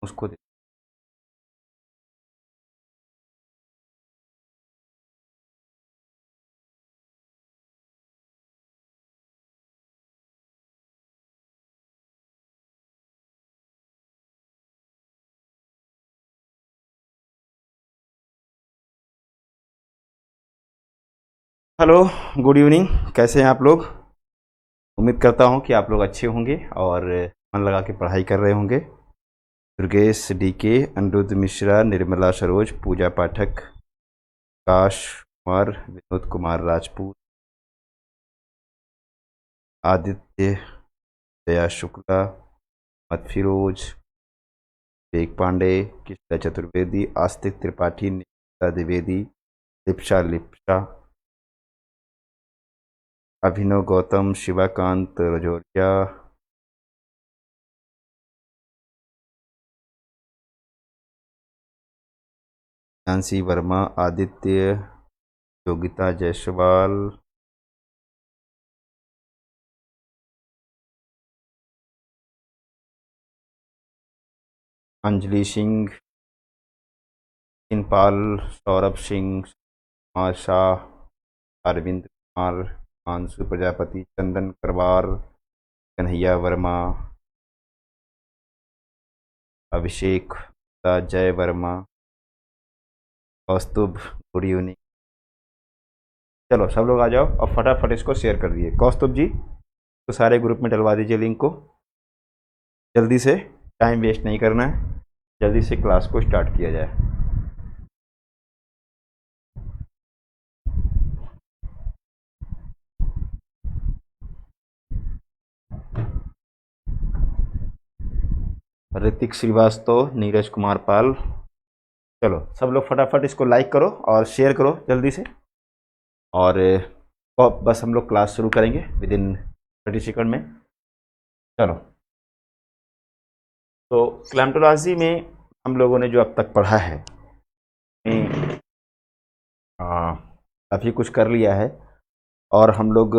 उसको दे। Hello, good evening. कैसे हैं आप लोग? उम्मीद करता हूं कि आप लोग अच्छे होंगे और मन लगा के पढ़ाई कर रहे होंगे। दुर्गेश डीके, अनिरुद्ध मिश्रा, निर्मला सरोज, पूजा पाठक, काश कुमार, विनोद कुमार राजपूत, आदित्य, जया शुक्ला, मत फिरोज, विवेक पांडे, कृष्णा चतुर्वेदी, आस्तिक त्रिपाठी, निकिता द्विवेदी, लिप्सा लिप्सा, अभिनव गौतम, शिवाकांत रजौरिया, नांसी वर्मा, आदित्य, योगिता जायसवाल, अंजलि सिंह, पाल, सौरभ सिंह, कुमार शाह, अरविंद कुमार, मानसू प्रजापति, चंदन करवार, कन्हैया वर्मा, अभिषेक, जय वर्मा, कौस्तुभ, गुड इवनिंग। चलो सब लोग आ जाओ और फटाफट इसको शेयर कर दिए। कौस्तुभ जी तो सारे ग्रुप में डलवा दीजिए लिंक को, जल्दी से, टाइम वेस्ट नहीं करना है, जल्दी से क्लास को स्टार्ट किया जाए। ऋतिक श्रीवास्तव, नीरज कुमार पाल। चलो सब लोग फटाफट इसको लाइक करो और शेयर करो जल्दी से, और बस हम लोग क्लास शुरू करेंगे विद इन 30 सेकंड में। चलो, तो क्लैम्टोलॉजी में हम लोगों ने जो अब तक पढ़ा है, काफ़ी कुछ कर लिया है, और हम लोग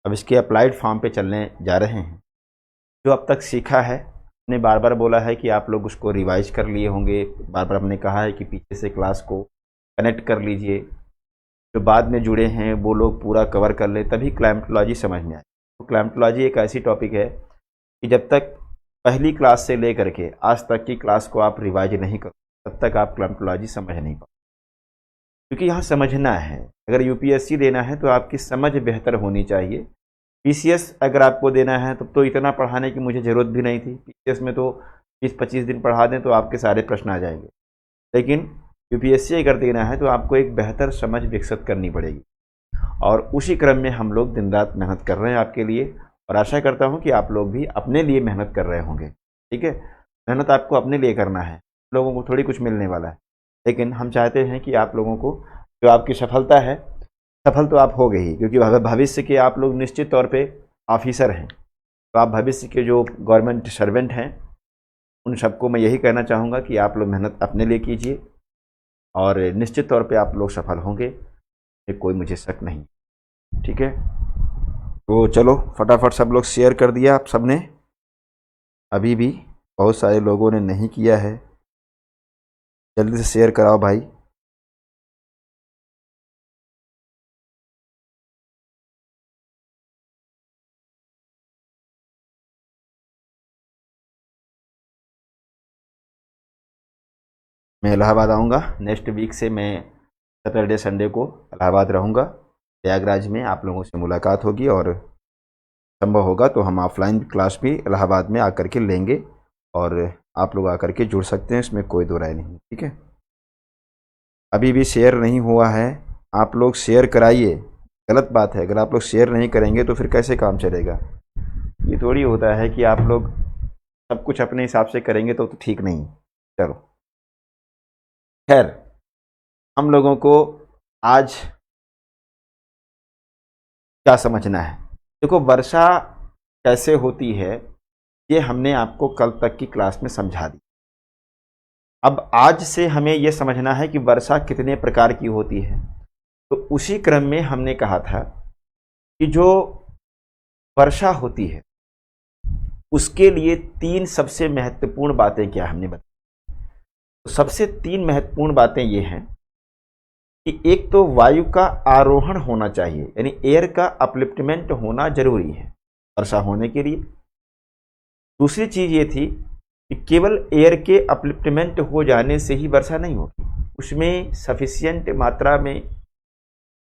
अब इसके अप्लाइड फॉर्म पे चलने जा रहे हैं। जो अब तक सीखा है, हमने बार बार बोला है कि आप लोग उसको रिवाइज कर लिए होंगे, बार बार हमने कहा है कि पीछे से क्लास को कनेक्ट कर लीजिए, जो बाद में जुड़े हैं वो लोग पूरा कवर कर ले, तभी क्लैम्टोलॉजी समझ में आए। तो क्लैम्टोलॉजी एक ऐसी टॉपिक है कि जब तक पहली क्लास से लेकर के आज तक की क्लास को आप रिवाइज नहीं करो, तब तक आप क्लैम्टोलॉजी समझ नहीं पाओ। क्योंकि यहाँ समझना है, अगर यूपीएससी देना है तो आपकी समझ बेहतर होनी चाहिए। पीसीएस अगर आपको देना है तब तो इतना पढ़ाने की मुझे ज़रूरत भी नहीं थी। पीसीएस में तो 20-25 दिन पढ़ा दें तो आपके सारे प्रश्न आ जाएंगे, लेकिन यूपीएससी अगर देना है तो आपको एक बेहतर समझ विकसित करनी पड़ेगी, और उसी क्रम में हम लोग दिन रात मेहनत कर रहे हैं आपके लिए, और आशा करता हूँ कि आप लोग भी अपने लिए मेहनत कर रहे होंगे। ठीक है, मेहनत आपको अपने लिए करना है, लोगों को थोड़ी कुछ मिलने वाला है, लेकिन हम चाहते हैं कि आप लोगों को जो आपकी सफलता है, सफल तो आप हो गए ही, क्योंकि भविष्य के आप लोग निश्चित तौर पे ऑफिसर हैं, तो आप भविष्य के जो गवर्नमेंट सर्वेंट हैं, उन सबको मैं यही कहना चाहूँगा कि आप लोग मेहनत अपने लिए कीजिए, और निश्चित तौर पे आप लोग सफल होंगे, ये कोई मुझे शक नहीं। ठीक है, तो चलो फटाफट सब लोग शेयर कर दिया आप सबने, अभी भी बहुत सारे लोगों ने नहीं किया है, जल्दी से शेयर कराओ भाई। मैं इलाहाबाद आऊँगा नेक्स्ट वीक से, मैं सैटरडे संडे को इलाहाबाद रहूँगा, प्रयागराज में आप लोगों से मुलाकात होगी, और संभव होगा तो हम ऑफलाइन क्लास भी इलाहाबाद में आकर के लेंगे, और आप लोग आकर के जुड़ सकते हैं, इसमें कोई दो राय नहीं। ठीक है, अभी भी शेयर नहीं हुआ है, आप लोग शेयर कराइए। गलत बात है, अगर आप लोग शेयर नहीं करेंगे तो फिर कैसे काम चलेगा? ये थोड़ी होता है कि आप लोग सब कुछ अपने हिसाब से करेंगे तो ठीक नहीं। चलो खैर, हम लोगों को आज क्या समझना है? देखो, वर्षा कैसे होती है ये हमने आपको कल तक की क्लास में समझा दी। अब आज से हमें यह समझना है कि वर्षा कितने प्रकार की होती है। तो उसी क्रम में हमने कहा था कि जो वर्षा होती है उसके लिए तीन सबसे महत्वपूर्ण बातें क्या हमने बताई। तो सबसे तीन महत्वपूर्ण बातें ये हैं कि एक तो वायु का आरोहण होना चाहिए, यानी एयर का अपलिफ्टमेंट होना जरूरी है वर्षा होने के लिए। दूसरी चीज ये थी कि केवल एयर के अपलिफ्टमेंट हो जाने से ही वर्षा नहीं होगी, उसमें सफिशियंट मात्रा में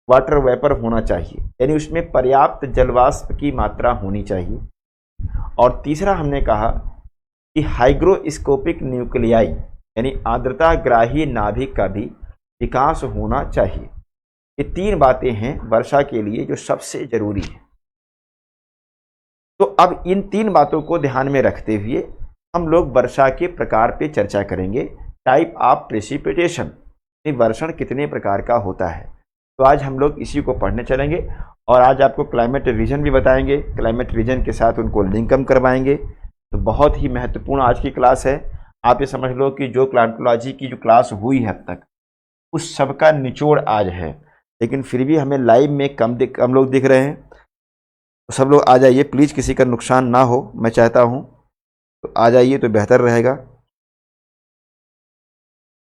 वाटर वेपर होना चाहिए, यानी उसमें पर्याप्त जलवाष्प की मात्रा होनी चाहिए। और तीसरा हमने कहा कि हाइग्रोस्कोपिक न्यूक्लियाई यानी आर्द्रता ग्राही नाभिक का भी विकास होना चाहिए। ये तीन बातें हैं वर्षा के लिए जो सबसे जरूरी है। तो अब इन तीन बातों को ध्यान में रखते हुए हम लोग वर्षा के प्रकार पे चर्चा करेंगे। टाइप ऑफ प्रेसिपिटेशन, वर्षण कितने प्रकार का होता है, तो आज हम लोग इसी को पढ़ने चलेंगे। और आज आपको क्लाइमेट रीजन भी बताएंगे, क्लाइमेट रीजन के साथ उनको लिंकअप करवाएंगे। तो बहुत ही महत्वपूर्ण आज की क्लास है। आप ये समझ लो कि जो क्लाइमेटोलॉजी की जो क्लास हुई है अब तक, उस सब का निचोड़ आज है। लेकिन फिर भी हमें लाइव में कम लोग दिख रहे हैं, तो सब लोग आ जाइए प्लीज़, किसी का नुकसान ना हो मैं चाहता हूँ, तो आ जाइए तो बेहतर रहेगा।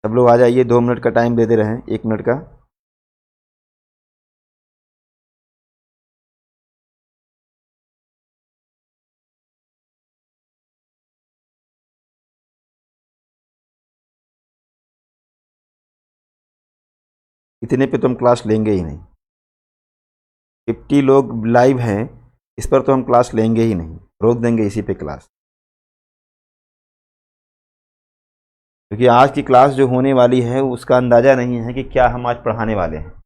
सब लोग आ जाइए, 2 मिनट का टाइम दे दे रहे हैं, 1 मिनट का। इतने पे तो हम क्लास लेंगे ही नहीं। 50 लोग लाइव हैं, इस पर तो हम क्लास लेंगे ही नहीं, रोक देंगे इसी पे क्लास। क्योंकि आज की क्लास जो होने वाली है उसका अंदाज़ा नहीं है कि क्या हम आज पढ़ाने वाले हैं।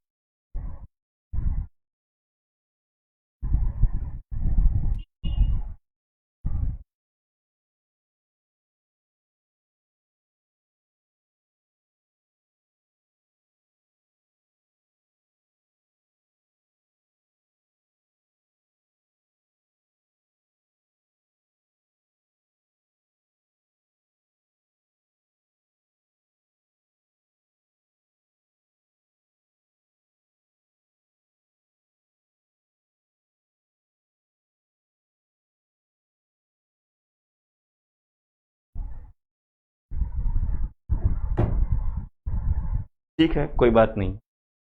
ठीक है, कोई बात नहीं,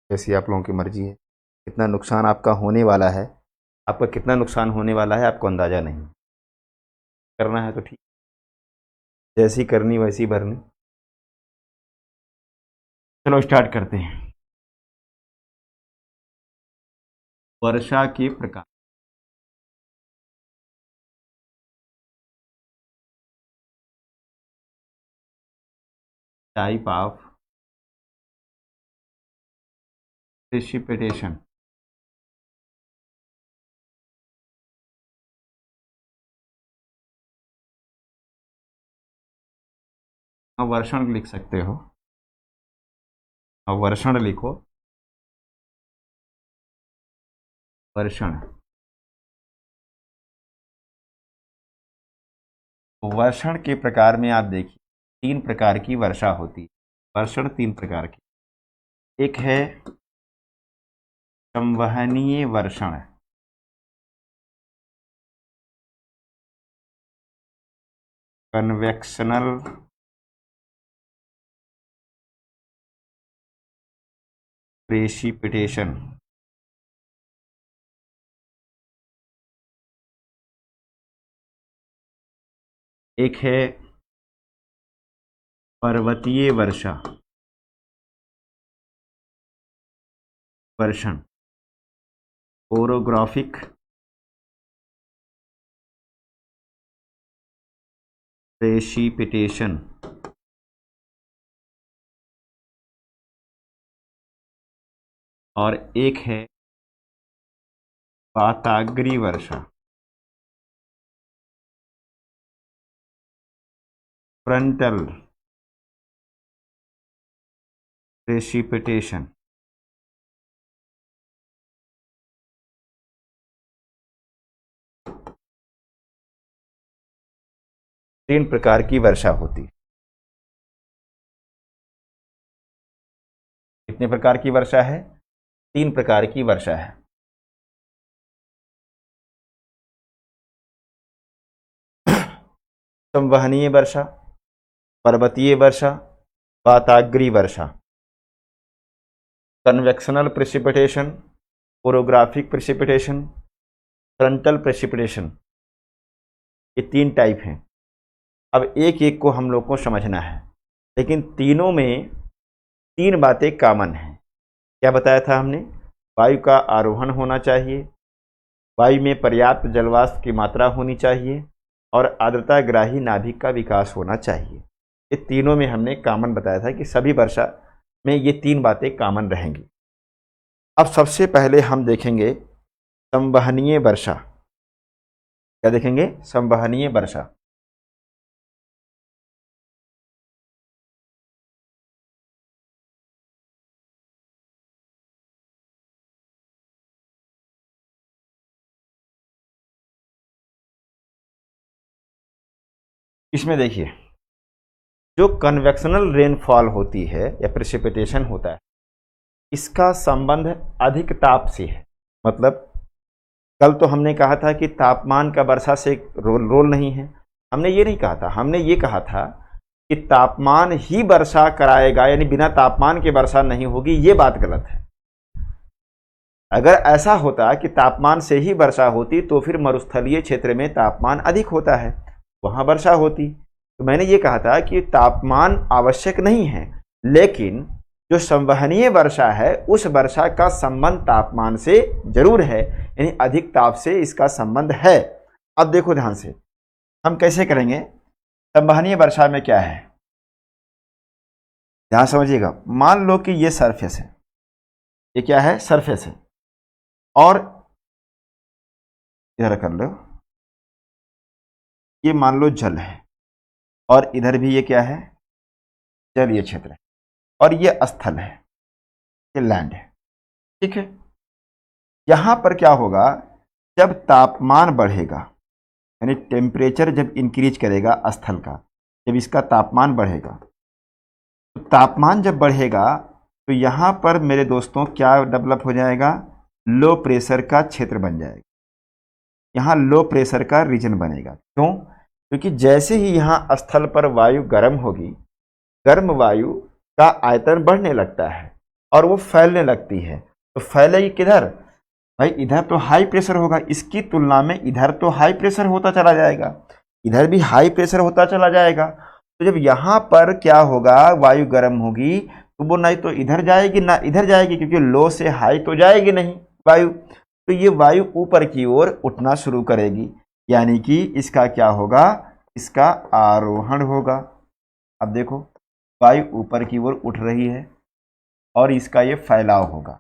जैसी आप लोगों की मर्जी है। कितना नुकसान आपका होने वाला है, आपका कितना नुकसान होने वाला है आपको अंदाज़ा नहीं। करना है तो ठीक, जैसी करनी वैसी भरनी। चलो स्टार्ट करते हैं। वर्षा के प्रकार। Type of precipitation. वर्षण लिख सकते हो, वर्षण लिखो, वर्षण। वर्षण के प्रकार में आप देखिए, 3 प्रकार की वर्षा होती है। वर्षण 3 प्रकार की, एक है संवहनीय वर्षण, कन्वेक्शनल प्रेसिपिटेशन, एक है पर्वतीय वर्षा वर्षण, ओरोग्राफिक प्रेसिपिटेशन, और एक है पाताग्री वर्षा, फ्रंटल प्रेसिपिटेशन। तीन प्रकार की वर्षा होती है। कितने प्रकार की वर्षा है? 3 प्रकार की वर्षा है। संवहनीय वर्षा, पर्वतीय वर्षा, वाताग्रीय वर्षा, convectional precipitation, orographic precipitation, frontal precipitation, ये 3 टाइप हैं। अब एक एक को हम लोग को समझना है, लेकिन तीनों में 3 बातें कॉमन हैं। क्या बताया था हमने? वायु का आरोहण होना चाहिए, वायु में पर्याप्त जलवाष्प की मात्रा होनी चाहिए और आर्द्रताग्राही नाभिक का विकास होना चाहिए। ये तीनों में हमने कॉमन बताया था कि सभी वर्षा में ये 3 बातें कॉमन रहेंगी। अब सबसे पहले हम देखेंगे संवहनीय वर्षा। क्या देखेंगे? संवहनीय वर्षा। इसमें देखिए, जो कन्वेक्शनल रेनफॉल होती है या प्रेसिपिटेशन होता है, इसका संबंध अधिक ताप से है। मतलब कल तो हमने कहा था कि तापमान का वर्षा से रोल नहीं है। हमने ये नहीं कहा था, हमने ये कहा था कि तापमान ही वर्षा कराएगा, यानी बिना तापमान के वर्षा नहीं होगी। ये बात गलत है। अगर ऐसा होता कि तापमान से ही वर्षा होती तो फिर मरुस्थलीय क्षेत्र में तापमान अधिक होता है, वहां वर्षा होती। तो मैंने ये कहा था कि तापमान आवश्यक नहीं है, लेकिन जो संवहनीय वर्षा है उस वर्षा का संबंध तापमान से जरूर है, यानी अधिक ताप से इसका संबंध है। अब देखो ध्यान से, हम कैसे करेंगे? संवहनीय वर्षा में क्या है, ध्यान समझिएगा। मान लो कि ये सरफेस है, ये क्या है? सरफेस है, और इधर कर लो, ये मान लो जल है, और इधर भी ये क्या है? जलीय क्षेत्र है, और ये स्थल है, ये लैंड है। ठीक है, यहां पर क्या होगा? जब तापमान बढ़ेगा, यानी टेम्परेचर जब इंक्रीज करेगा स्थल का, जब इसका तापमान बढ़ेगा, तो तापमान जब बढ़ेगा तो यहां पर मेरे दोस्तों क्या डेवलप हो जाएगा? लो प्रेशर का क्षेत्र बन जाएगा। यहां लो प्रेशर का रीजन बनेगा। क्यों? क्योंकि जैसे ही यहां स्थल पर वायु गर्म होगी, गर्म वायु का आयतन बढ़ने लगता है और वो फैलने लगती है। तो फैलेगी किधर? भाई इधर तो हाई प्रेशर होगा, इसकी तुलना में इधर तो हाई प्रेशर होता चला जाएगा, इधर भी हाई प्रेशर होता चला जाएगा। तो जब यहाँ पर क्या होगा? वायु गर्म होगी तो वो नहीं तो इधर जाएगी ना इधर जाएगी, क्योंकि लो से हाई तो जाएगी नहीं वायु। तो ये वायु ऊपर की ओर उठना शुरू करेगी, यानी कि इसका क्या होगा? इसका आरोहण होगा। अब देखो, वायु ऊपर की ओर उठ रही है और इसका ये फैलाव होगा।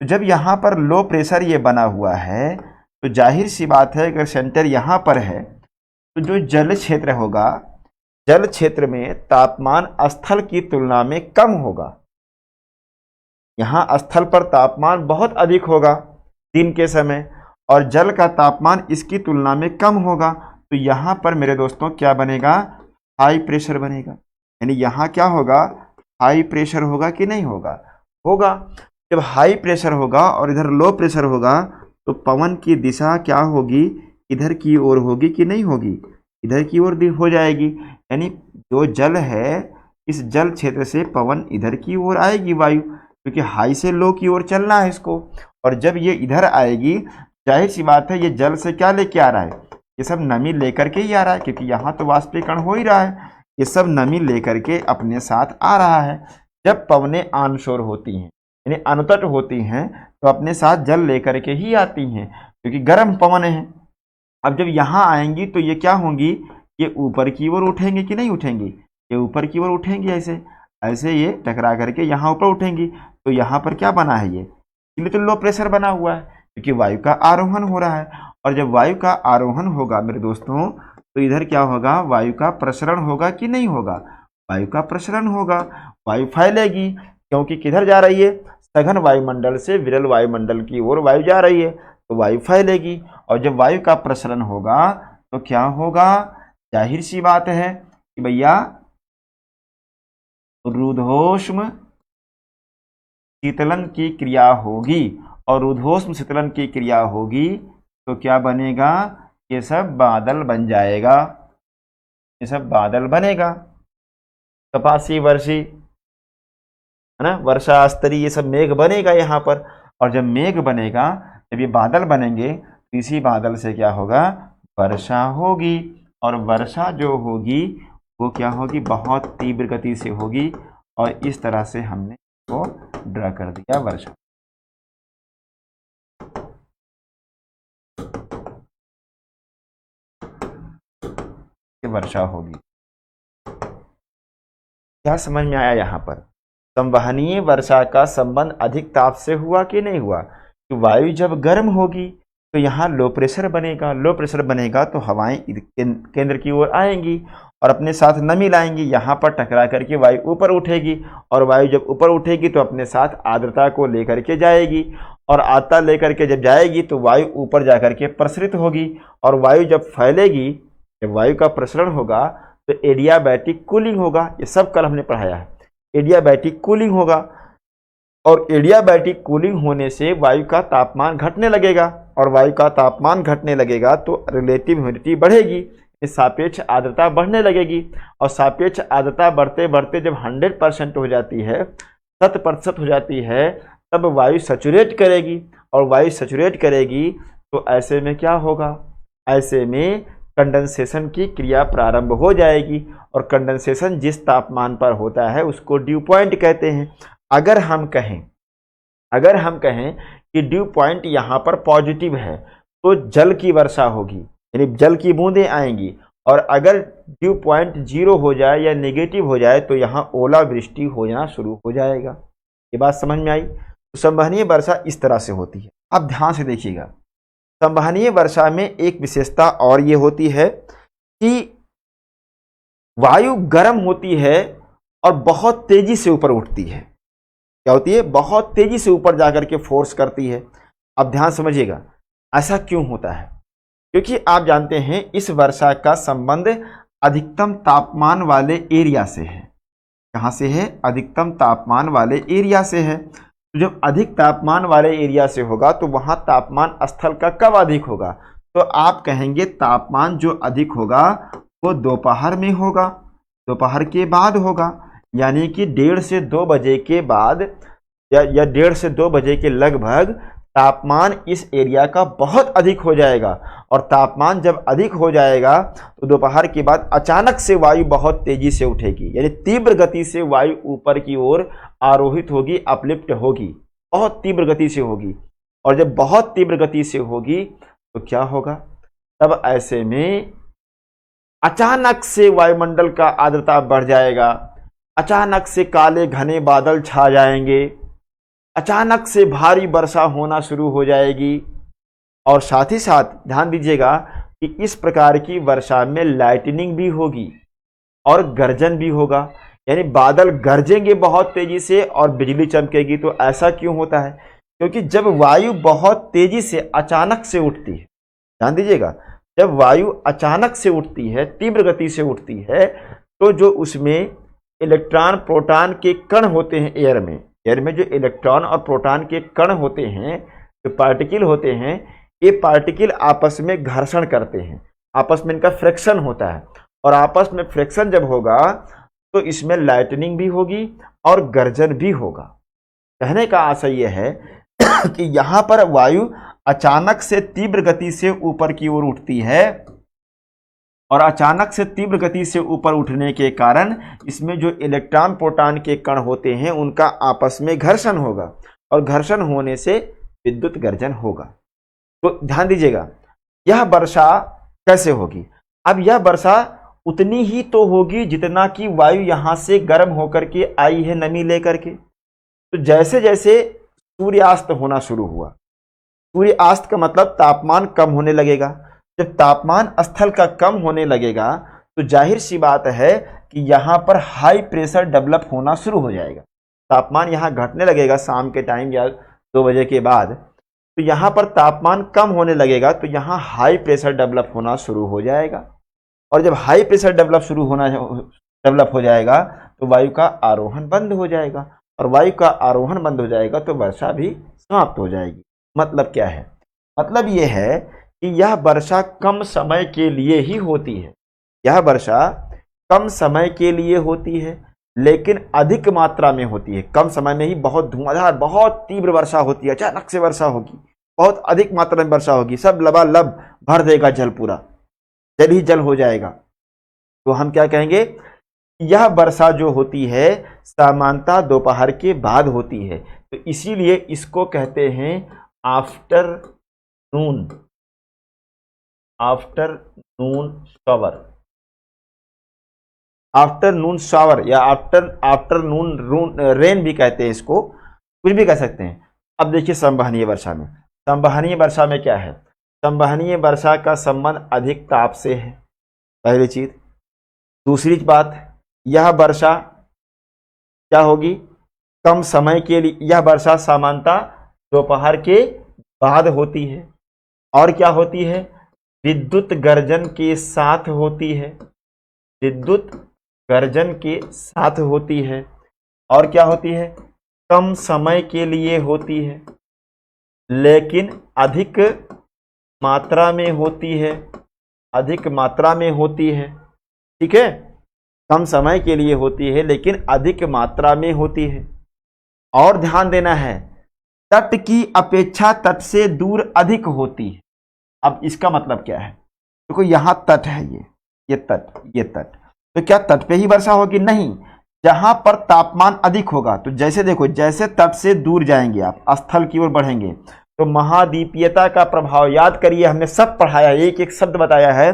तो जब यहाँ पर लो प्रेशर ये बना हुआ है, तो जाहिर सी बात है अगर सेंटर यहाँ पर है तो जो जल क्षेत्र होगा, जल क्षेत्र में तापमान स्थल की तुलना में कम होगा। यहाँ स्थल पर तापमान बहुत अधिक होगा दिन के समय, और जल का तापमान इसकी तुलना में कम होगा। तो यहाँ पर मेरे दोस्तों क्या बनेगा? हाई प्रेशर बनेगा। यानी यहाँ क्या होगा? हाई प्रेशर होगा कि नहीं होगा? होगा। जब हाई प्रेशर होगा और इधर लो प्रेशर होगा तो पवन की दिशा क्या होगी? इधर की ओर होगी कि नहीं होगी? इधर की ओर हो जाएगी। यानी जो जल है, इस जल क्षेत्र से पवन इधर की ओर आएगी वायु, क्योंकि हाई से लो की ओर चलना है इसको। और जब ये इधर आएगी, जाहिर सी बात है ये जल से क्या लेके आ रहा है? ये सब नमी लेकर के ही आ रहा है, क्योंकि यहाँ तो वाष्पीकरण हो ही रहा है। ये सब नमी लेकर के अपने साथ आ रहा है। जब पवनें आनशोर होती हैं, यानी अनुतट होती हैं, तो अपने साथ जल लेकर के ही आती हैं, क्योंकि गर्म पवन है। अब जब यहाँ आएंगी तो ये क्या होंगी? ये ऊपर की ओर उठेंगे कि नहीं उठेंगी? ये ऊपर की ओर उठेंगी, ऐसे ऐसे ये टकरा करके यहाँ ऊपर उठेंगी। तो यहाँ पर क्या बना है? ये इसलिए तो लो प्रेशर बना हुआ है, क्योंकि वायु का आरोहण हो रहा है। और जब वायु का आरोहण होगा मेरे दोस्तों, तो इधर क्या होगा? वायु का प्रसरण होगा कि नहीं होगा? वायु का प्रसरण होगा, वायु फैलेगी। क्योंकि किधर जा रही है? सघन वायुमंडल से विरल वायुमंडल की ओर वायु जा रही है, तो वायु फैलेगी। और जब वायु का प्रसरण होगा तो क्या होगा? जाहिर सी बात है कि भैया रुद्धोष्म शीतलन की क्रिया होगी, और रुद्धोष्म शीतलन की क्रिया होगी तो क्या बनेगा? ये सब बादल बन जाएगा। ये सब बादल बनेगा, कपासी, वर्षी, है ना, वर्षा, स्तरी, ये सब मेघ बनेगा यहाँ पर। और जब मेघ बनेगा, जब ये बादल बनेंगे तो इसी बादल से क्या होगा, वर्षा होगी। और वर्षा जो होगी वो क्या होगी, बहुत तीव्र गति से होगी। और इस तरह से हमने वो ड्रा कर दिया वर्षा। वर्षा होगी। क्या समझ में आया यहाँ पर? संवहनीय वर्षा का संबंध अधिक ताप से हुआ कि नहीं हुआ? कि वायु जब गर्म होगी तो यहाँ लो प्रेशर बनेगा, लो प्रेशर बनेगा तो हवाएं केंद्र की ओर आएंगी और अपने साथ नमी लाएंगी, यहाँ पर टकरा करके वायु ऊपर उठेगी। और वायु जब ऊपर उठेगी तो अपने साथ आर्द्रता को लेकर के जाएगी, और आर्द्रता लेकर के जब जाएगी तो वायु ऊपर जाकर के प्रसरित होगी। और वायु जब फैलेगी, जब वायु का प्रसरण होगा तो एडियाबैटिक कूलिंग होगा। ये सब कल हमने पढ़ाया है, एडियाबैटिक कूलिंग होगा। और एडियाबैटिक कूलिंग होने से वायु का तापमान घटने लगेगा, और वायु का तापमान घटने लगेगा तो रिलेटिव ह्यूमिडिटी बढ़ेगी, सापेक्ष आर्द्रता बढ़ने लगेगी। और सापेक्ष आर्द्रता बढ़ते बढ़ते जब 100% हो जाती है, 100% हो जाती है, तब वायु सैचुरेट करेगी। और वायु सैचुरेट करेगी तो ऐसे में क्या होगा, ऐसे में कंडेंसेशन की क्रिया प्रारंभ हो जाएगी। और कंडेंसेशन जिस तापमान पर होता है उसको ड्यू पॉइंट कहते हैं। अगर हम कहें कि ड्यू पॉइंट यहाँ पर पॉजिटिव है तो जल की वर्षा होगी, यानी जल की बूंदें आएंगी। और अगर ड्यू पॉइंट 0 हो जाए या नेगेटिव हो जाए तो यहाँ ओलावृष्टि होना शुरू हो जाएगा। ये बात समझ में आई? तो संवहनीय वर्षा इस तरह से होती है। अब ध्यान से देखिएगा, संवहनीय वर्षा में एक विशेषता और ये होती है कि वायु गर्म होती है और बहुत तेजी से ऊपर उठती है। क्या होती है? बहुत तेजी से ऊपर जाकर के फोर्स करती है। अब ध्यान समझिएगा, ऐसा क्यों होता है? क्योंकि आप जानते हैं इस वर्षा का संबंध अधिकतम तापमान वाले एरिया से है। कहाँ से है? अधिकतम तापमान वाले एरिया से है। तो जब अधिक तापमान वाले एरिया से होगा तो वहां तापमान स्थल का कब अधिक होगा? तो आप कहेंगे तापमान जो अधिक होगा वो दोपहर में होगा, दोपहर के बाद होगा, यानी कि 1:30 से 2 बजे के बाद या 1:30 से 2 बजे के लगभग तापमान इस एरिया का बहुत अधिक हो जाएगा। और तापमान जब अधिक हो जाएगा तो दोपहर के बाद अचानक से वायु बहुत तेजी से उठेगी, यानी तीव्र गति से वायु ऊपर की ओर आरोहित होगी, अपलिफ्ट होगी, बहुत तीव्र गति से होगी। और जब बहुत तीव्र गति से होगी तो क्या होगा? तब ऐसे में अचानक से वायुमंडल का आर्द्रता बढ़ जाएगा, अचानक से काले घने बादल छा जाएंगे, अचानक से भारी वर्षा होना शुरू हो जाएगी। और साथ ही साथ ध्यान दीजिएगा कि इस प्रकार की वर्षा में लाइटनिंग भी होगी और गर्जन भी होगा, यानी बादल गरजेंगे बहुत तेजी से और बिजली चमकेगी। तो ऐसा क्यों होता है? क्योंकि जब वायु बहुत तेजी से अचानक से उठती है, ध्यान दीजिएगा, जब वायु अचानक से उठती है, तीव्र गति से उठती है, तो जो उसमें इलेक्ट्रॉन प्रोटॉन के कण होते हैं एयर में जो इलेक्ट्रॉन और प्रोटॉन के कण होते हैं, जो पार्टिकल होते हैं, ये पार्टिकल आपस में घर्षण करते हैं, आपस में इनका फ्रिक्शन होता है। और आपस में फ्रिक्शन जब होगा तो इसमें लाइटनिंग भी होगी और गर्जन भी होगा। कहने का आशय यह है कि यहाँ पर वायु अचानक से तीव्र गति से ऊपर की ओर उठती है, और अचानक से तीव्र गति से ऊपर उठने के कारण इसमें जो इलेक्ट्रॉन प्रोटॉन के कण होते हैं उनका आपस में घर्षण होगा, और घर्षण होने से विद्युत गर्जन होगा। तो ध्यान दीजिएगा, यह वर्षा कैसे होगी? अब यह वर्षा उतनी ही तो होगी जितना कि वायु यहां से गर्म होकर के आई है नमी लेकर के। तो जैसे जैसे सूर्यास्त होना शुरू हुआ, सूर्यास्त का मतलब तापमान कम होने लगेगा। जब तापमान स्थल का कम होने लगेगा तो जाहिर सी बात है कि यहाँ पर हाई प्रेशर डेवलप होना शुरू हो जाएगा। तापमान यहाँ घटने लगेगा शाम के टाइम या 2 बजे के बाद, तो यहाँ पर तापमान कम होने लगेगा, तो यहाँ हाई प्रेशर डेवलप होना शुरू हो जाएगा। और जब हाई प्रेशर डेवलप हो जाएगा तो वायु का आरोहण बंद हो जाएगा, और वायु का आरोहण बंद हो जाएगा तो वर्षा भी समाप्त हो जाएगी। मतलब क्या है? मतलब ये है कि यह वर्षा कम समय के लिए ही होती है। यह वर्षा कम समय के लिए होती है लेकिन अधिक मात्रा में होती है। कम समय में ही बहुत धुआंधार, बहुत तीव्र वर्षा होती है, अचानक से वर्षा होगी, बहुत अधिक मात्रा में वर्षा होगी, सब लबालब भर देगा जल, पूरा जल ही जल हो जाएगा। तो हम क्या कहेंगे, यह वर्षा जो होती है सामान्यतः दोपहर के बाद होती है, तो इसीलिए इसको कहते हैं आफ्टरनून शावर, आफ्टरनून शावर या आफ्टरनून रेन भी कहते हैं इसको, कुछ भी कह सकते हैं। अब देखिए संवहनीय वर्षा में, संवहनीय वर्षा में क्या है, संवहनीय वर्षा का संबंध अधिक ताप से है, पहली चीज। दूसरी बात, यह वर्षा क्या होगी, कम समय के लिए, यह वर्षा सामान्यतः दोपहर के बाद होती है, और क्या होती है, विद्युत गर्जन के साथ होती है, विद्युत गर्जन के साथ होती है, और क्या होती है, कम समय के लिए होती है लेकिन अधिक मात्रा में होती है, अधिक मात्रा में होती है, ठीक है। कम समय के लिए होती है लेकिन अधिक मात्रा में होती है। और ध्यान देना है, तट की अपेक्षा तट से दूर अधिक होती है। अब इसका मतलब क्या है, देखो यहां तट है, ये तट, तो क्या तट पे ही वर्षा होगी, नहीं, जहां पर तापमान अधिक होगा, तो जैसे देखो, जैसे तट से दूर जाएंगे आप, स्थल की ओर बढ़ेंगे, तो महाद्वीपीयता का प्रभाव याद करिए, हमने सब पढ़ाया, एक एक शब्द बताया है,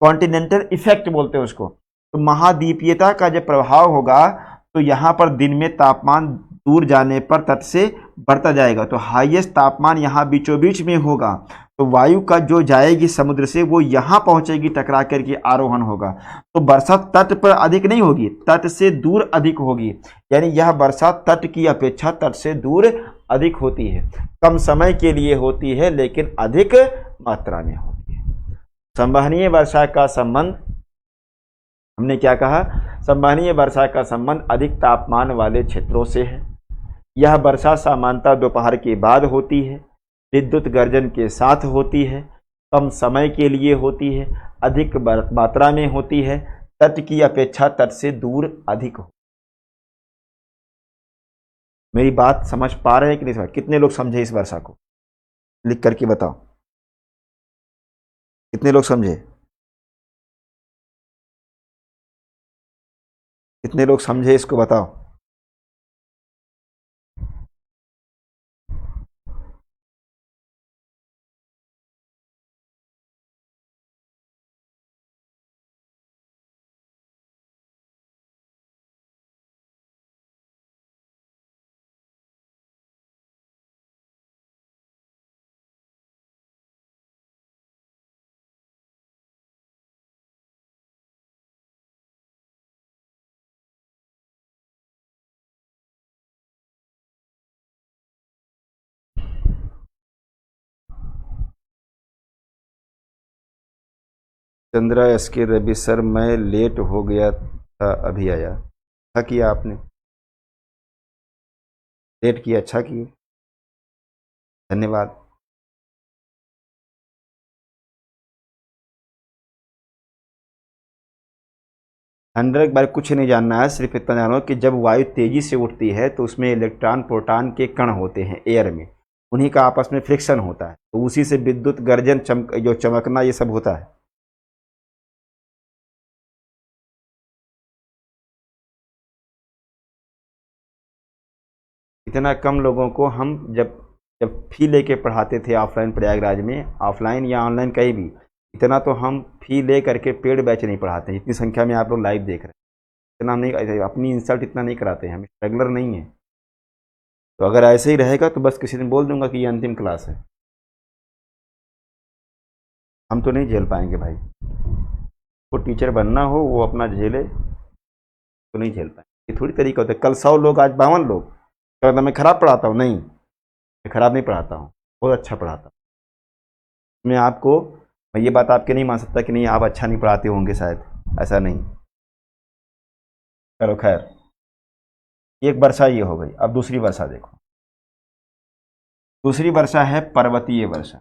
कॉन्टिनेंटल इफेक्ट बोलते हैं उसको। तो महाद्वीपीयता का जब प्रभाव होगा तो यहां पर दिन में तापमान दूर जाने पर तट से बढ़ता जाएगा, तो हाईएस्ट तापमान यहां बीचों बीच में होगा, तो वायु का जो जाएगी समुद्र से वो यहां पहुंचेगी, टकरा करके आरोहण होगा। तो वर्षा तट पर अधिक नहीं होगी, तट से दूर अधिक होगी, यानी यह वर्षा तट की अपेक्षा तट से दूर अधिक होती है, कम समय के लिए होती है लेकिन अधिक मात्रा में होती है। संवहनीय वर्षा का संबंध, हमने क्या कहा, संवहनीय वर्षा का संबंध अधिक तापमान वाले क्षेत्रों से है। यह वर्षा सामान्यतः दोपहर के बाद होती है, विद्युत गर्जन के साथ होती है, कम समय के लिए होती है, अधिक मात्रा में होती है, तट की अपेक्षा तट से दूर अधिक हो। मेरी बात समझ पा रहे हैं कि नहीं समझ, कितने लोग समझे इस वर्षा को, लिख करके बताओ, कितने लोग समझे, कितने लोग समझे इसको बताओ। चंद्रा एस के रवि सर, मैं लेट हो गया था, अभी आया। अच्छा किया आपने, लेट किया, अच्छा किया, धन्यवाद। हंड्रेड बार कुछ नहीं जानना है, सिर्फ इतना जानो कि जब वायु तेजी से उठती है तो उसमें इलेक्ट्रॉन प्रोटॉन के कण होते हैं एयर में, उन्हीं का आपस में फ्रिक्शन होता है, तो उसी से विद्युत गर्जन, जो चमकना, ये सब होता है। इतना कम लोगों को हम जब जब फी लेके पढ़ाते थे ऑफलाइन प्रयागराज में, ऑफलाइन या ऑनलाइन कहीं भी, इतना तो हम फी ले करके पेड बैच नहीं पढ़ाते हैं, इतनी संख्या में आप लोग लाइव देख रहे हैं, इतना हम नहीं, अपनी इंसल्ट इतना नहीं कराते हैं, हम रेगुलर नहीं है। तो अगर ऐसे ही रहेगा तो बस किसी दिन बोल दूंगा कि ये अंतिम क्लास है, हम तो नहीं झेल पाएंगे भाई। वो टीचर बनना हो वो अपना झेले, तो नहीं झेल पाएंगे, ये थोड़ी तरीका होता है। कल 100 लोग, आज 52 लोग, तो मैं खराब पढ़ाता हूँ? नहीं, मैं खराब नहीं पढ़ाता हूँ, बहुत अच्छा पढ़ाता हूँ। मैं आपको, मैं ये बात आपके नहीं मान सकता कि नहीं आप अच्छा नहीं पढ़ाते होंगे, शायद ऐसा नहीं। चलो खैर, एक वर्षा ये हो गई, अब दूसरी वर्षा देखो। दूसरी वर्षा है पर्वतीय वर्षा।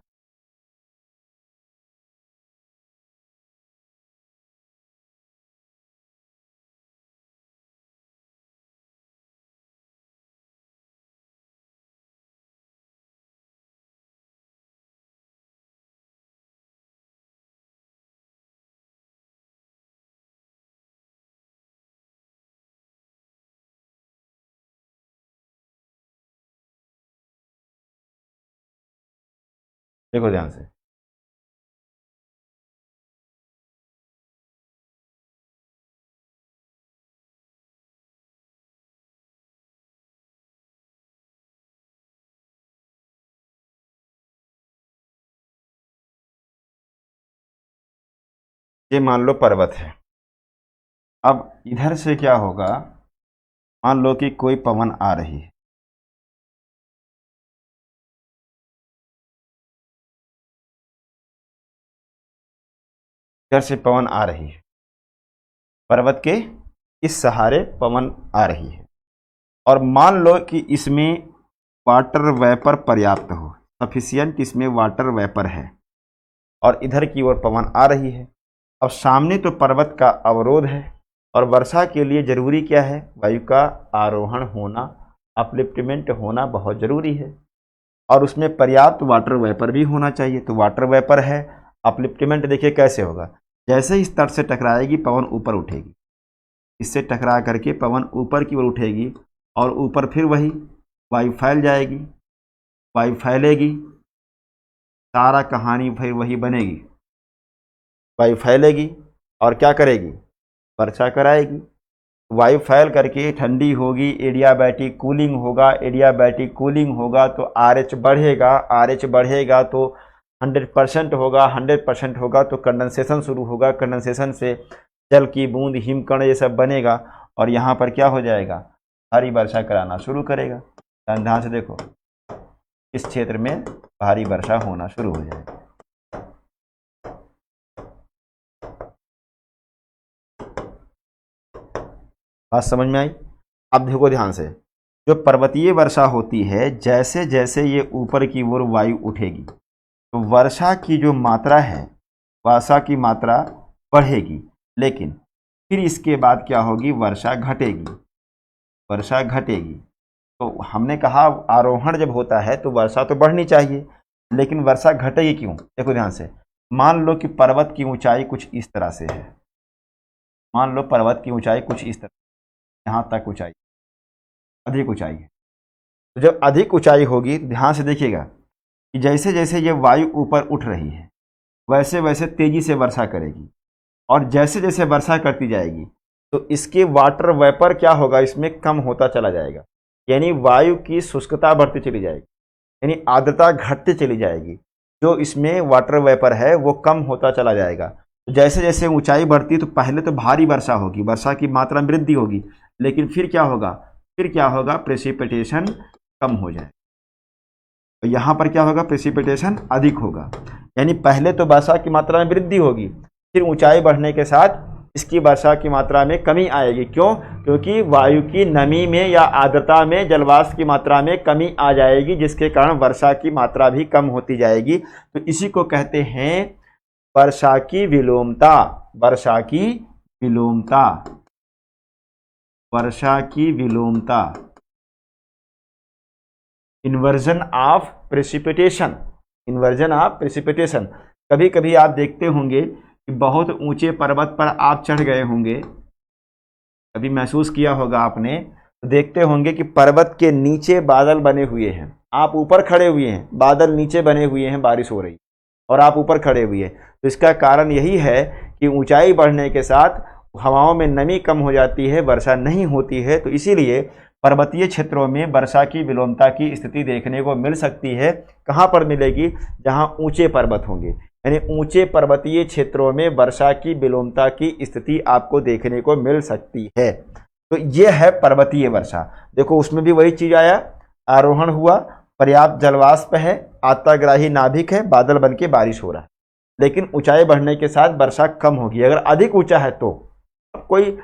देखो ध्यान से, ये मान लो पर्वत है। अब इधर से क्या होगा, मान लो कि कोई पवन आ रही है, इधर से पवन आ रही है, पर्वत के इस सहारे पवन आ रही है, और मान लो कि इसमें वाटर वेपर पर्याप्त हो, सफिशियंट इसमें वाटर वेपर है, और इधर की ओर पवन आ रही है। अब सामने तो पर्वत का अवरोध है, और वर्षा के लिए जरूरी क्या है, वायु का आरोहण होना, अपलिफ्टमेंट होना बहुत जरूरी है, और उसमें पर्याप्त वाटर वेपर भी होना चाहिए। तो वाटर वेपर है, अपलिफ्टमेंट देखिए कैसे होगा, जैसे इस तट से टकराएगी पवन ऊपर उठेगी, इससे टकरा करके पवन ऊपर की ओर उठेगी, और ऊपर फिर वही वायु फैल जाएगी, वायु फैलेगी, सारा कहानी फिर वही बनेगी। वायु फैलेगी और क्या करेगी, वर्षा कराएगी। वायु फैल करके ठंडी होगी, एडियाबैटिक कूलिंग होगा, एडियाबैटिक कूलिंग होगा तो RH बढ़ेगा, RH बढ़ेगा तो 100% होगा, 100% होगा तो कंडेंसेशन शुरू होगा, कंडेंसेशन से जल की बूंद, हिमकण ये सब बनेगा, और यहाँ पर क्या हो जाएगा, भारी वर्षा कराना शुरू करेगा। ध्यान से देखो, इस क्षेत्र में भारी वर्षा होना शुरू हो जाएगी। बात समझ में आई? अब देखो ध्यान से, जो पर्वतीय वर्षा होती है, जैसे जैसे ये ऊपर की ओर वायु उठेगी तो वर्षा की जो मात्रा है, वर्षा की मात्रा बढ़ेगी, लेकिन फिर इसके बाद क्या होगी, वर्षा घटेगी, वर्षा घटेगी। तो हमने कहा आरोहण जब होता है तो वर्षा तो बढ़नी चाहिए, लेकिन वर्षा घटेगी क्यों? देखो ध्यान से, मान लो कि पर्वत की ऊंचाई कुछ इस तरह से है, मान लो पर्वत की ऊंचाई कुछ इस तरह, यहाँ तक ऊंचाई, अधिक ऊंचाई है। तो जब अधिक ऊंचाई होगी, ध्यान से देखिएगा कि जैसे जैसे ये वायु ऊपर उठ रही है, वैसे वैसे तेजी से वर्षा करेगी, और जैसे जैसे वर्षा करती जाएगी तो इसके वाटर वेपर क्या होगा, इसमें कम होता चला जाएगा, यानी वायु की शुष्कता बढ़ती चली जाएगी, यानी आर्द्रता घटती चली जाएगी, जो इसमें वाटर वेपर है वो कम होता चला जाएगा। तो जैसे जैसे ऊंचाई बढ़ती तो पहले तो भारी वर्षा होगी, वर्षा की मात्रा में वृद्धि होगी, लेकिन फिर क्या होगा, फिर क्या होगा, प्रेसिपिटेशन कम हो जाए, तो यहाँ पर क्या होगा, प्रेसिपिटेशन अधिक होगा, यानी पहले तो वर्षा की मात्रा में वृद्धि होगी, फिर ऊंचाई बढ़ने के साथ इसकी वर्षा की मात्रा में कमी आएगी। क्यों? क्योंकि वायु की नमी में या आर्द्रता में, जलवाष्प की मात्रा में कमी आ जाएगी, जिसके कारण वर्षा की मात्रा भी कम होती जाएगी। तो इसी को कहते हैं वर्षा की विलोमता, वर्षा की विलोमता, वर्षा की विलोमता, inversion of precipitation, inversion of precipitation. कभी कभी आप देखते होंगे कि बहुत ऊंचे पर्वत पर आप चढ़ गए होंगे, कभी महसूस किया होगा आपने, तो देखते होंगे कि पर्वत के नीचे बादल बने हुए हैं, आप ऊपर खड़े हुए हैं, बादल नीचे बने हुए हैं, बारिश हो रही और आप ऊपर खड़े हुए हैं। तो इसका कारण यही है कि ऊंचाई बढ़ने के साथ हवाओं में नमी कम हो जाती है, वर्षा नहीं होती है। तो इसीलिए पर्वतीय क्षेत्रों में वर्षा की विलोमता की स्थिति देखने को मिल सकती है। कहाँ पर मिलेगी? जहाँ ऊंचे पर्वत होंगे, यानी ऊंचे पर्वतीय क्षेत्रों में वर्षा की विलोमता की स्थिति आपको देखने को मिल सकती है। तो ये है पर्वतीय वर्षा। देखो उसमें भी वही चीज आया, आरोहण हुआ, पर्याप्त जलवाष्प है, आताग्राही नाभिक है, बादल बन के बारिश हो रहा है, लेकिन ऊंचाई बढ़ने के साथ वर्षा कम होगी। अगर अधिक ऊंचा है तो कोई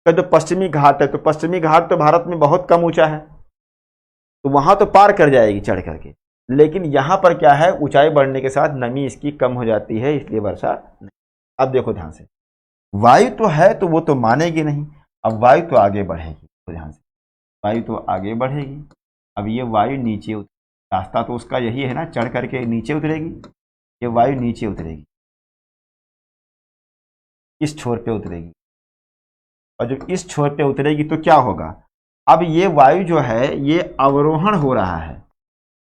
तो पश्चिमी घाट है, तो पश्चिमी घाट तो भारत में बहुत कम ऊंचा है, तो वहां तो पार कर जाएगी चढ़ करके, लेकिन यहां पर क्या है, ऊंचाई बढ़ने के साथ नमी इसकी कम हो जाती है, इसलिए वर्षा नहीं। अब देखो ध्यान से, वायु तो है तो वो तो मानेगी नहीं, अब वायु तो आगे बढ़ेगी, तो ध्यान से, वायु तो आगे बढ़ेगी। अब ये वायु नीचे रास्ता तो उसका यही है ना, चढ़ करके नीचे उतरेगी, ये वायु नीचे उतरेगी, इस छोर पे उतरेगी, और जब इस छोर पे उतरेगी तो क्या होगा, अब ये वायु जो है ये अवरोहण हो रहा है,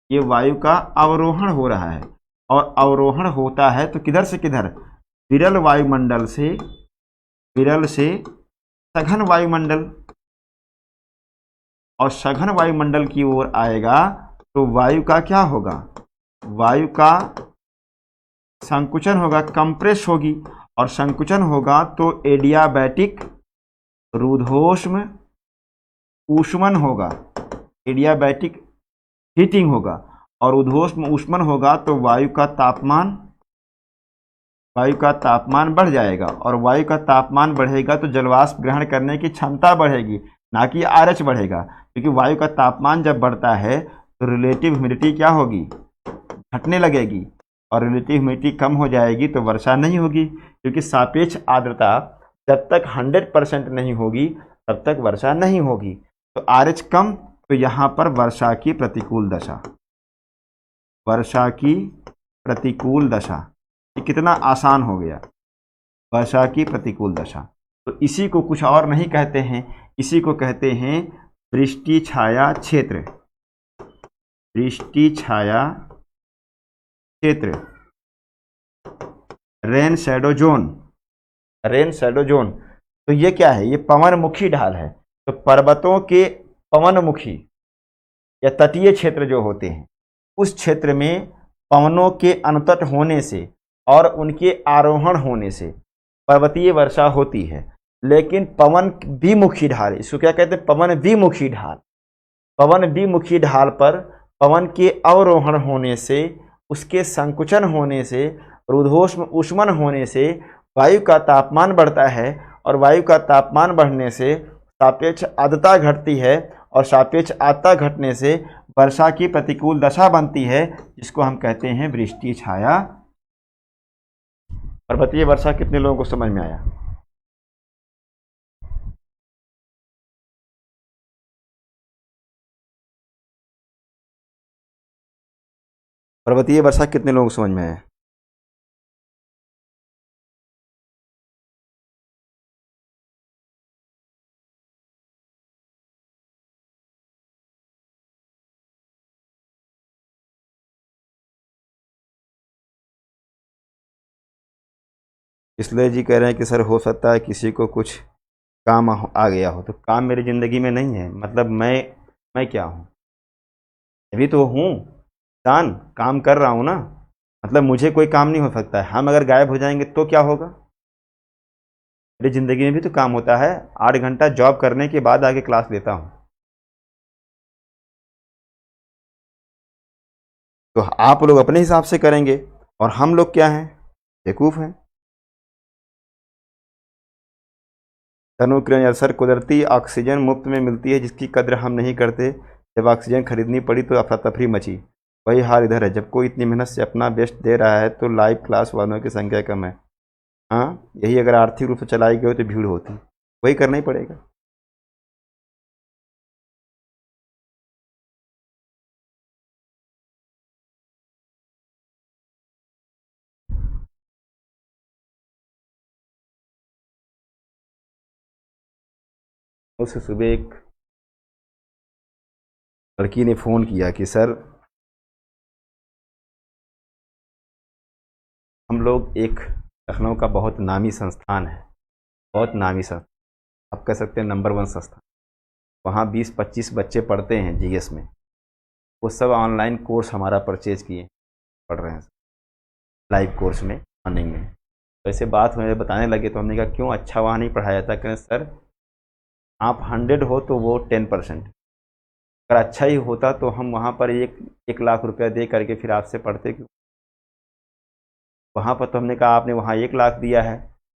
ये वायु का अवरोहण हो रहा है, और अवरोहण होता है तो किधर से किधर, विरल वायुमंडल से, विरल से सघन वायुमंडल, और सघन वायुमंडल की ओर आएगा तो वायु का क्या होगा, वायु का संकुचन होगा, कंप्रेस होगी, और संकुचन होगा तो एडियाबैटिक रुद्धोष्म ऊष्मन होगा, एडियाबैटिक हीटिंग होगा, और उद्घोष्म ऊष्मन होगा तो वायु का तापमान, वायु का तापमान बढ़ जाएगा, और वायु का तापमान बढ़ेगा तो जलवाष्प ग्रहण करने की क्षमता बढ़ेगी, ना कि आरएच बढ़ेगा, क्योंकि वायु का तापमान जब बढ़ता है तो रिलेटिव ह्यूमिडिटी क्या होगी, घटने लगेगी, और रिलेटिव ह्यूमिडिटी कम हो जाएगी तो वर्षा नहीं होगी, क्योंकि सापेक्ष आर्द्रता जब तक 100% नहीं होगी तब तक वर्षा नहीं होगी। तो आरएच कम, तो यहाँ पर वर्षा की प्रतिकूल दशा, वर्षा की प्रतिकूल दशा, ये कितना आसान हो गया, वर्षा की प्रतिकूल दशा। तो इसी को कुछ और नहीं कहते हैं, इसी को कहते हैं वृष्टि छाया क्षेत्र, वृष्टि छाया क्षेत्र, rain shadow zone, rain shadow zone. तो ये क्या है, ये पवनमुखी ढाल है। तो पर्वतों के पवनमुखी या तटीय क्षेत्र जो होते हैं उस क्षेत्र में पवनों के अनुतट होने से और उनके आरोहण होने से पर्वतीय वर्षा होती है। लेकिन पवन विमुखी ढाल, इसको क्या कहते हैं, पवन विमुखी ढाल, पवन विमुखी ढाल पर पवन के अवरोहण होने से, उसके संकुचन होने से, रुद्धोष्म ऊष्मन होने से वायु का तापमान बढ़ता है, और वायु का तापमान बढ़ने से सापेक्ष आर्द्रता घटती है, और सापेक्ष आर्द्रता घटने से वर्षा की प्रतिकूल दशा बनती है, जिसको हम कहते हैं वृष्टि छाया। पर्वतीय वर्षा कितने लोगों को समझ में आया? पर्वतीय वर्षा कितने लोगों को समझ में आया? इसलिए जी कह रहे हैं कि सर हो सकता है किसी को कुछ काम आ गया हो। तो काम मेरी ज़िंदगी में नहीं है, मतलब मैं क्या हूँ, अभी तो हूँ इंसान, काम कर रहा हूँ ना, मतलब मुझे कोई काम नहीं हो सकता है। हम अगर गायब हो जाएंगे तो क्या होगा? मेरी ज़िंदगी में भी तो काम होता है। 8 घंटा जॉब करने के बाद आगे क्लास लेता हूँ। तो आप लोग अपने हिसाब से करेंगे, और हम लोग क्या हैं, बेवकूफ़ हैं। तनुकिरण सर, कुदरती ऑक्सीजन मुफ्त में मिलती है जिसकी कद्र हम नहीं करते। जब ऑक्सीजन खरीदनी पड़ी तो अफरा तफरी मची। वही हाल इधर है, जब कोई इतनी मेहनत से अपना बेस्ट दे रहा है तो लाइव क्लास वालों की संख्या कम है। हाँ, यही अगर आर्थिक रूप से चलाई गई हो तो भीड़ होती, वही करना ही पड़ेगा। उससे सुबह एक लड़की ने फ़ोन किया कि सर हम लोग एक लखनऊ का बहुत नामी संस्थान है, बहुत नामी संस्थान, आप कह सकते हैं नंबर 1 संस्थान। वहाँ 20-25 बच्चे पढ़ते हैं जीएस में। वो सब ऑनलाइन कोर्स हमारा परचेज किए, पढ़ रहे हैं लाइव कोर्स में, मॉर्निंग में। तो ऐसे बात हमें बताने लगे तो हमने कहा क्यों, अच्छा वहाँ नहीं पढ़ाया जाता? कहें सर आप 100 हो तो वो 10%, अगर अच्छा ही होता तो हम वहाँ पर 1 लाख रुपया दे करके फिर आपसे पढ़ते क्यों? वहाँ पर तो हमने कहा आपने वहाँ 1 लाख दिया है,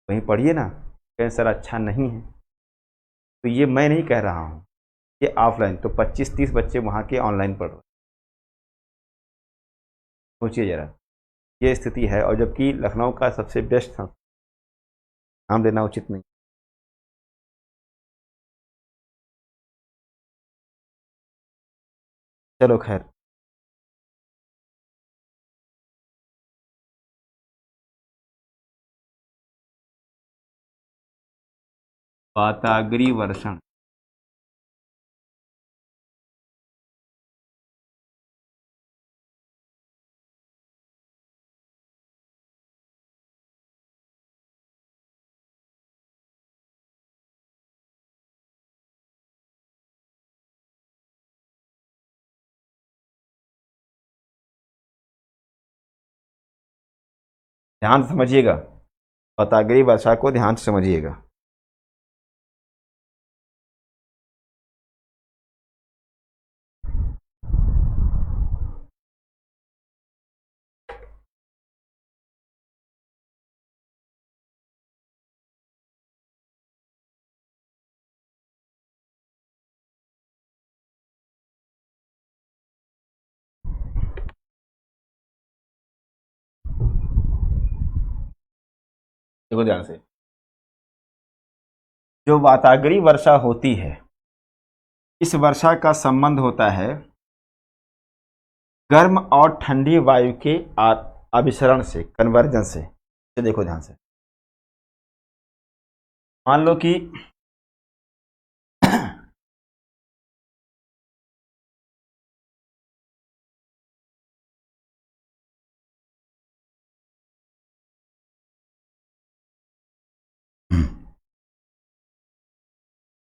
वहीं पढ़िए ना। कहें सर अच्छा नहीं है। तो ये मैं नहीं कह रहा हूँ, ये ऑफलाइन। तो 25-30 बच्चे वहाँ के ऑनलाइन पढ़ रहे, सोचिए ज़रा, ये स्थिति है। और जबकि लखनऊ का सबसे बेस्ट था, नाम लेना उचित नहीं। चलो खैर, वातागरी वर्षण ध्यान से समझिएगा, वाताग्रीय वर्षा को ध्यान से समझिएगा। देखो ध्यान से, जो वाताग्रीय वर्षा होती है, इस वर्षा का संबंध होता है गर्म और ठंडी वायु के अभिसरण से, कन्वर्जन से। देखो ध्यान से, मान लो कि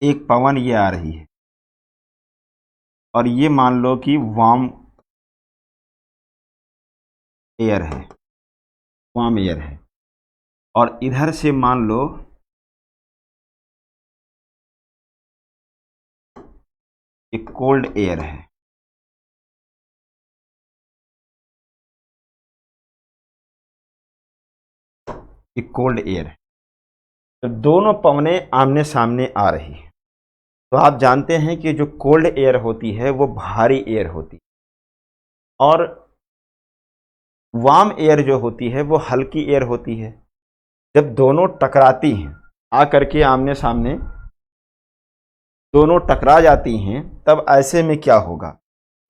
एक पवन ये आ रही है और ये मान लो कि वार्म एयर है, वार्म एयर है, और इधर से मान लो एक कोल्ड एयर है। एक कोल्ड एयर है, तो दोनों पवनें आमने सामने आ रही है। तो आप जानते हैं कि जो कोल्ड एयर होती है वो भारी एयर होती है, और वार्म एयर जो होती है वो हल्की एयर होती है। जब दोनों टकराती हैं, आकर के आमने सामने दोनों टकरा जाती हैं, तब ऐसे में क्या होगा,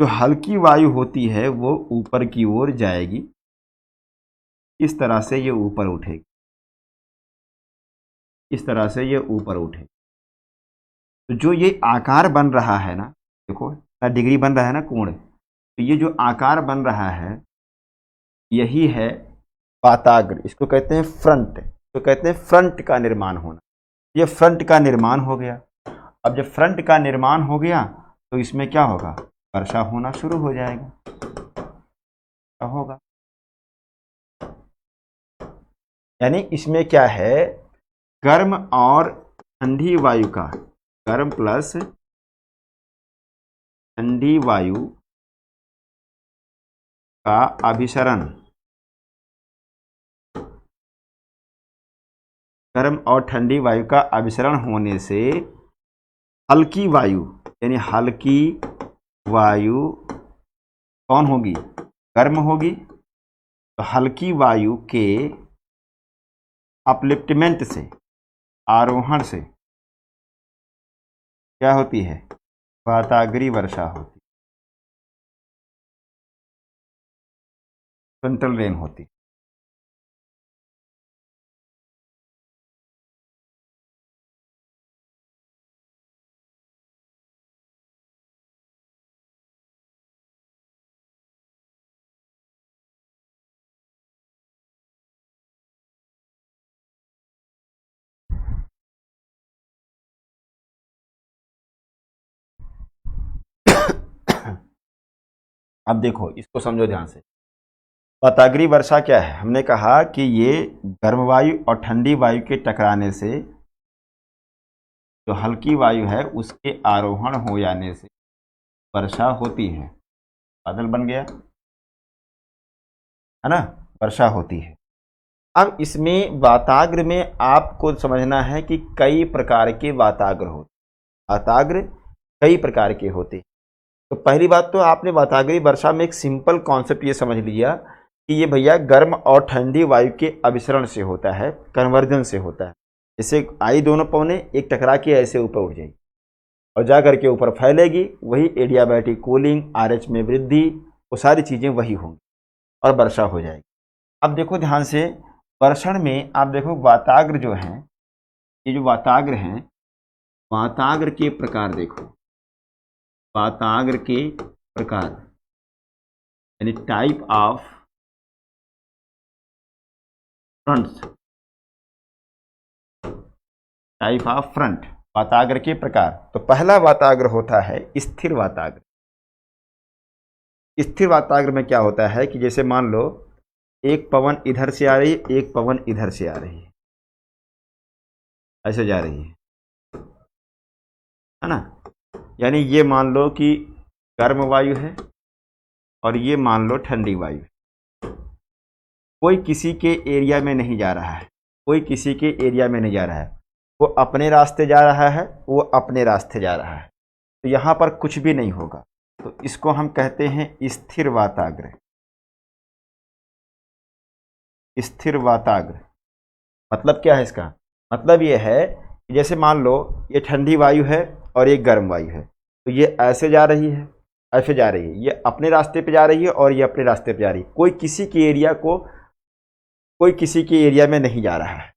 जो हल्की वायु होती है वो ऊपर की ओर जाएगी, इस तरह से ये ऊपर उठेगी, इस तरह से ये ऊपर उठेगी। तो जो ये आकार बन रहा है ना, देखो डिग्री बन रहा है ना, कोण, तो ये जो आकार बन रहा है यही है वाताग्र। इसको कहते हैं फ्रंट, तो कहते हैं फ्रंट का निर्माण होना। ये फ्रंट का निर्माण हो गया। अब जब फ्रंट का निर्माण हो गया तो इसमें क्या होगा, वर्षा होना शुरू हो जाएगा। क्या होगा, यानी इसमें क्या है, गर्म और ठंडी वायु का, गर्म प्लस ठंडी वायु का अभिसरण, गर्म और ठंडी वायु का अभिसरण होने से हल्की वायु, यानी हल्की वायु कौन होगी, गर्म होगी। तो हल्की वायु के अपलिफ्टमेंट से, आरोहण से क्या होती है, वाताग्रीय वर्षा होती, फ्रंटल रेन होती। अब देखो, इसको समझो ध्यान से। वाताग्रीय वर्षा क्या है, हमने कहा कि ये गर्म वायु और ठंडी वायु के टकराने से जो हल्की वायु है उसके आरोहण हो जाने से वर्षा होती है, बादल बन गया है ना, वर्षा होती है। अब इसमें वाताग्र में आपको समझना है कि कई प्रकार के वाताग्र होते, वाताग्र कई प्रकार के होते। तो पहली बात तो आपने वाताग्रीय वर्षा में एक सिंपल कॉन्सेप्ट ये समझ लिया कि ये भैया गर्म और ठंडी वायु के अभिसरण से होता है, कन्वर्जन से होता है। जैसे आई दोनों पवनें एक टकरा के ऐसे ऊपर उठ जाएगी और जा करके ऊपर फैलेगी, वही एडियाबैटिक कूलिंग, RH में वृद्धि, वो सारी चीज़ें वही होंगी और वर्षा हो जाएगी। अब देखो ध्यान से, वर्षण में आप देखो वाताग्र जो हैं, ये जो वाताग्र हैं, वाताग्र के प्रकार देखो, वाताग्र के प्रकार यानी type of fronts, type of front, वाताग्र के प्रकार। तो पहला वाताग्र होता है स्थिर वाताग्र। स्थिर वाताग्र में क्या होता है कि जैसे मान लो एक पवन इधर से आ रही है, एक पवन इधर से आ रही है, ऐसे जा रही है ना। यानी ये मान लो कि गर्म वायु है और ये मान लो ठंडी वायु है। कोई किसी के एरिया में नहीं जा रहा है, कोई किसी के एरिया में नहीं जा रहा है, वो अपने रास्ते जा रहा है, वो अपने रास्ते जा रहा है, तो यहाँ पर कुछ भी नहीं होगा। तो इसको हम कहते हैं स्थिर वाताग्र। स्थिर वाताग्र मतलब क्या है इसका? मतलब ये है कि जैसे मान लो ये ठंडी वायु है और ये गर्म वायु है, तो ये ऐसे जा रही है, ऐसे जा रही है, ये अपने रास्ते पे जा रही है और ये अपने रास्ते पे जा रही है। कोई किसी के एरिया में नहीं जा रहा है,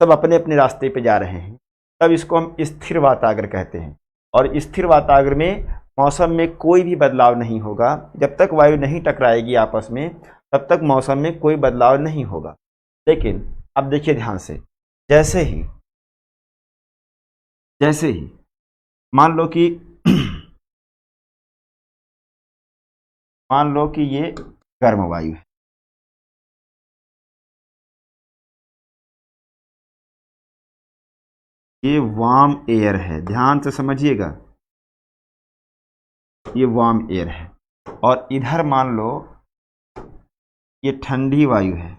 सब अपने अपने रास्ते पे जा रहे हैं। तब इसको हम स्थिर वाताग्र कहते हैं। और स्थिर वाताग्र में मौसम में कोई भी बदलाव नहीं होगा। जब तक वायु नहीं टकराएगी आपस में, तब तक मौसम में कोई बदलाव नहीं होगा। लेकिन अब देखिए ध्यान से, जैसे ही मान लो कि ये गर्म वायु है, ये वार्म एयर है, ध्यान से समझिएगा, ये वार्म एयर है। और इधर मान लो ये ठंडी वायु है,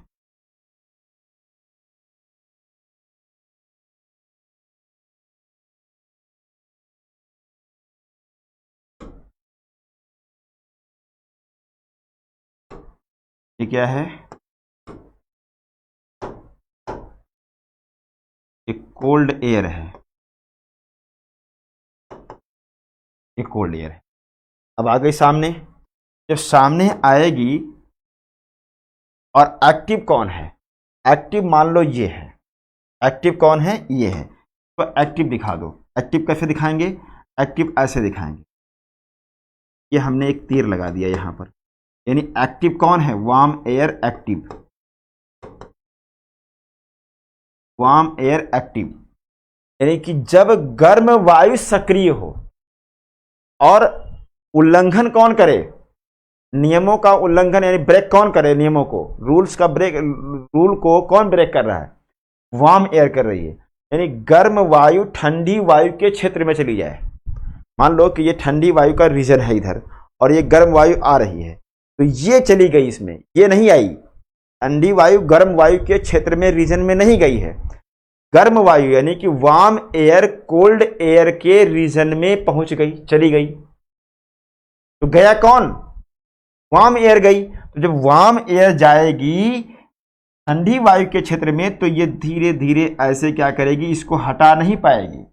ये क्या है? ये कोल्ड एयर है, ये कोल्ड एयर है। अब आ गई सामने, जब सामने आएगी, और एक्टिव कौन है? एक्टिव मान लो ये है, एक्टिव कौन है? ये है। तो एक्टिव दिखा दो। एक्टिव कैसे दिखाएंगे? एक्टिव ऐसे दिखाएंगे, ये हमने एक तीर लगा दिया यहां पर, यानी एक्टिव कौन है? Warm air active, warm air active. यानी कि जब गर्म वायु सक्रिय हो और उल्लंघन कौन करे? नियमों का उल्लंघन, यानी ब्रेक कौन करे? नियमों को, रूल्स का ब्रेक, रूल को कौन ब्रेक कर रहा है? वार्म एयर कर रही है। यानी गर्म वायु ठंडी वायु के क्षेत्र में चली जाए। मान लो कि ये ठंडी वायु का रीजन है इधर, और ये गर्म वायु आ रही है, तो ये चली गई इसमें, ये नहीं आई। ठंडी वायु गर्म वायु के क्षेत्र में, रीजन में नहीं गई है। गर्म वायु यानी कि वार्म एयर कोल्ड एयर के रीजन में पहुंच गई, चली गई। तो गया कौन? वार्म एयर गई। तो जब वार्म एयर जाएगी ठंडी वायु के क्षेत्र में, तो ये धीरे धीरे ऐसे क्या करेगी? इसको हटा नहीं पाएगी,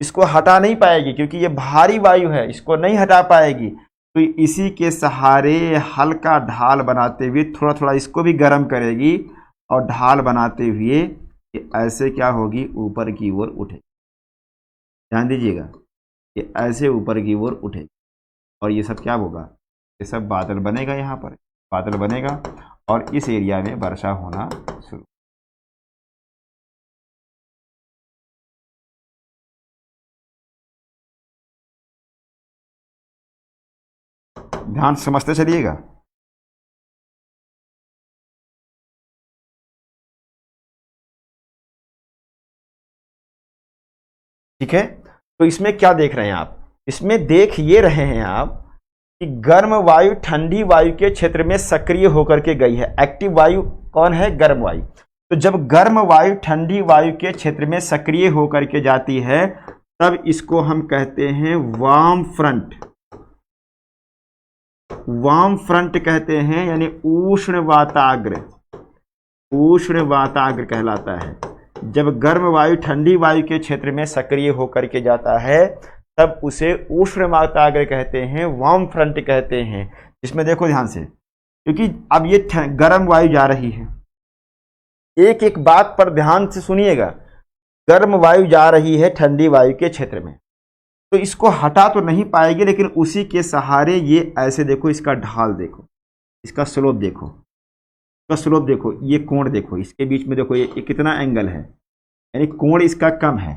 इसको हटा नहीं पाएगी, क्योंकि ये भारी वायु है, इसको नहीं हटा पाएगी। तो इसी के सहारे हल्का ढाल बनाते हुए थोड़ा थोड़ा इसको भी गर्म करेगी, और ढाल बनाते हुए ये ऐसे क्या होगी? ऊपर की ओर उठेगी। ध्यान दीजिएगा, ये ऐसे ऊपर की ओर उठेगी, और ये सब क्या होगा? ये सब बादल बनेगा, यहाँ पर बादल बनेगा, और इस एरिया में वर्षा होना शुरू। ध्यान समझते चलिएगा। ठीक है, तो इसमें क्या देख रहे हैं आप? इसमें देख ये रहे हैं आप कि गर्म वायु ठंडी वायु के क्षेत्र में सक्रिय होकर के गई है। एक्टिव वायु कौन है? गर्म वायु। तो जब गर्म वायु ठंडी वायु के क्षेत्र में सक्रिय होकर के जाती है, तब इसको हम कहते हैं वार्म फ्रंट। वार्म फ्रंट कहते हैं, यानी उष्ण वाताग्र, उष्ण वाताग्र कहलाता है। जब गर्म वायु ठंडी वायु के क्षेत्र में सक्रिय होकर के जाता है, तब उसे उष्ण वाताग्र कहते हैं, वार्म फ्रंट कहते हैं। इसमें देखो ध्यान से, क्योंकि अब ये गर्म वायु जा रही है, एक एक बात पर ध्यान से सुनिएगा। गर्म वायु जा रही है ठंडी वायु के क्षेत्र में, तो इसको हटा तो नहीं पाएगी, लेकिन उसी के सहारे ये ऐसे देखो, इसका ढाल देखो, इसका स्लोप देखो, इसका स्लोप देखो, ये कोण देखो, इसके बीच में देखो ये कितना एंगल है, यानी कोण इसका कम है,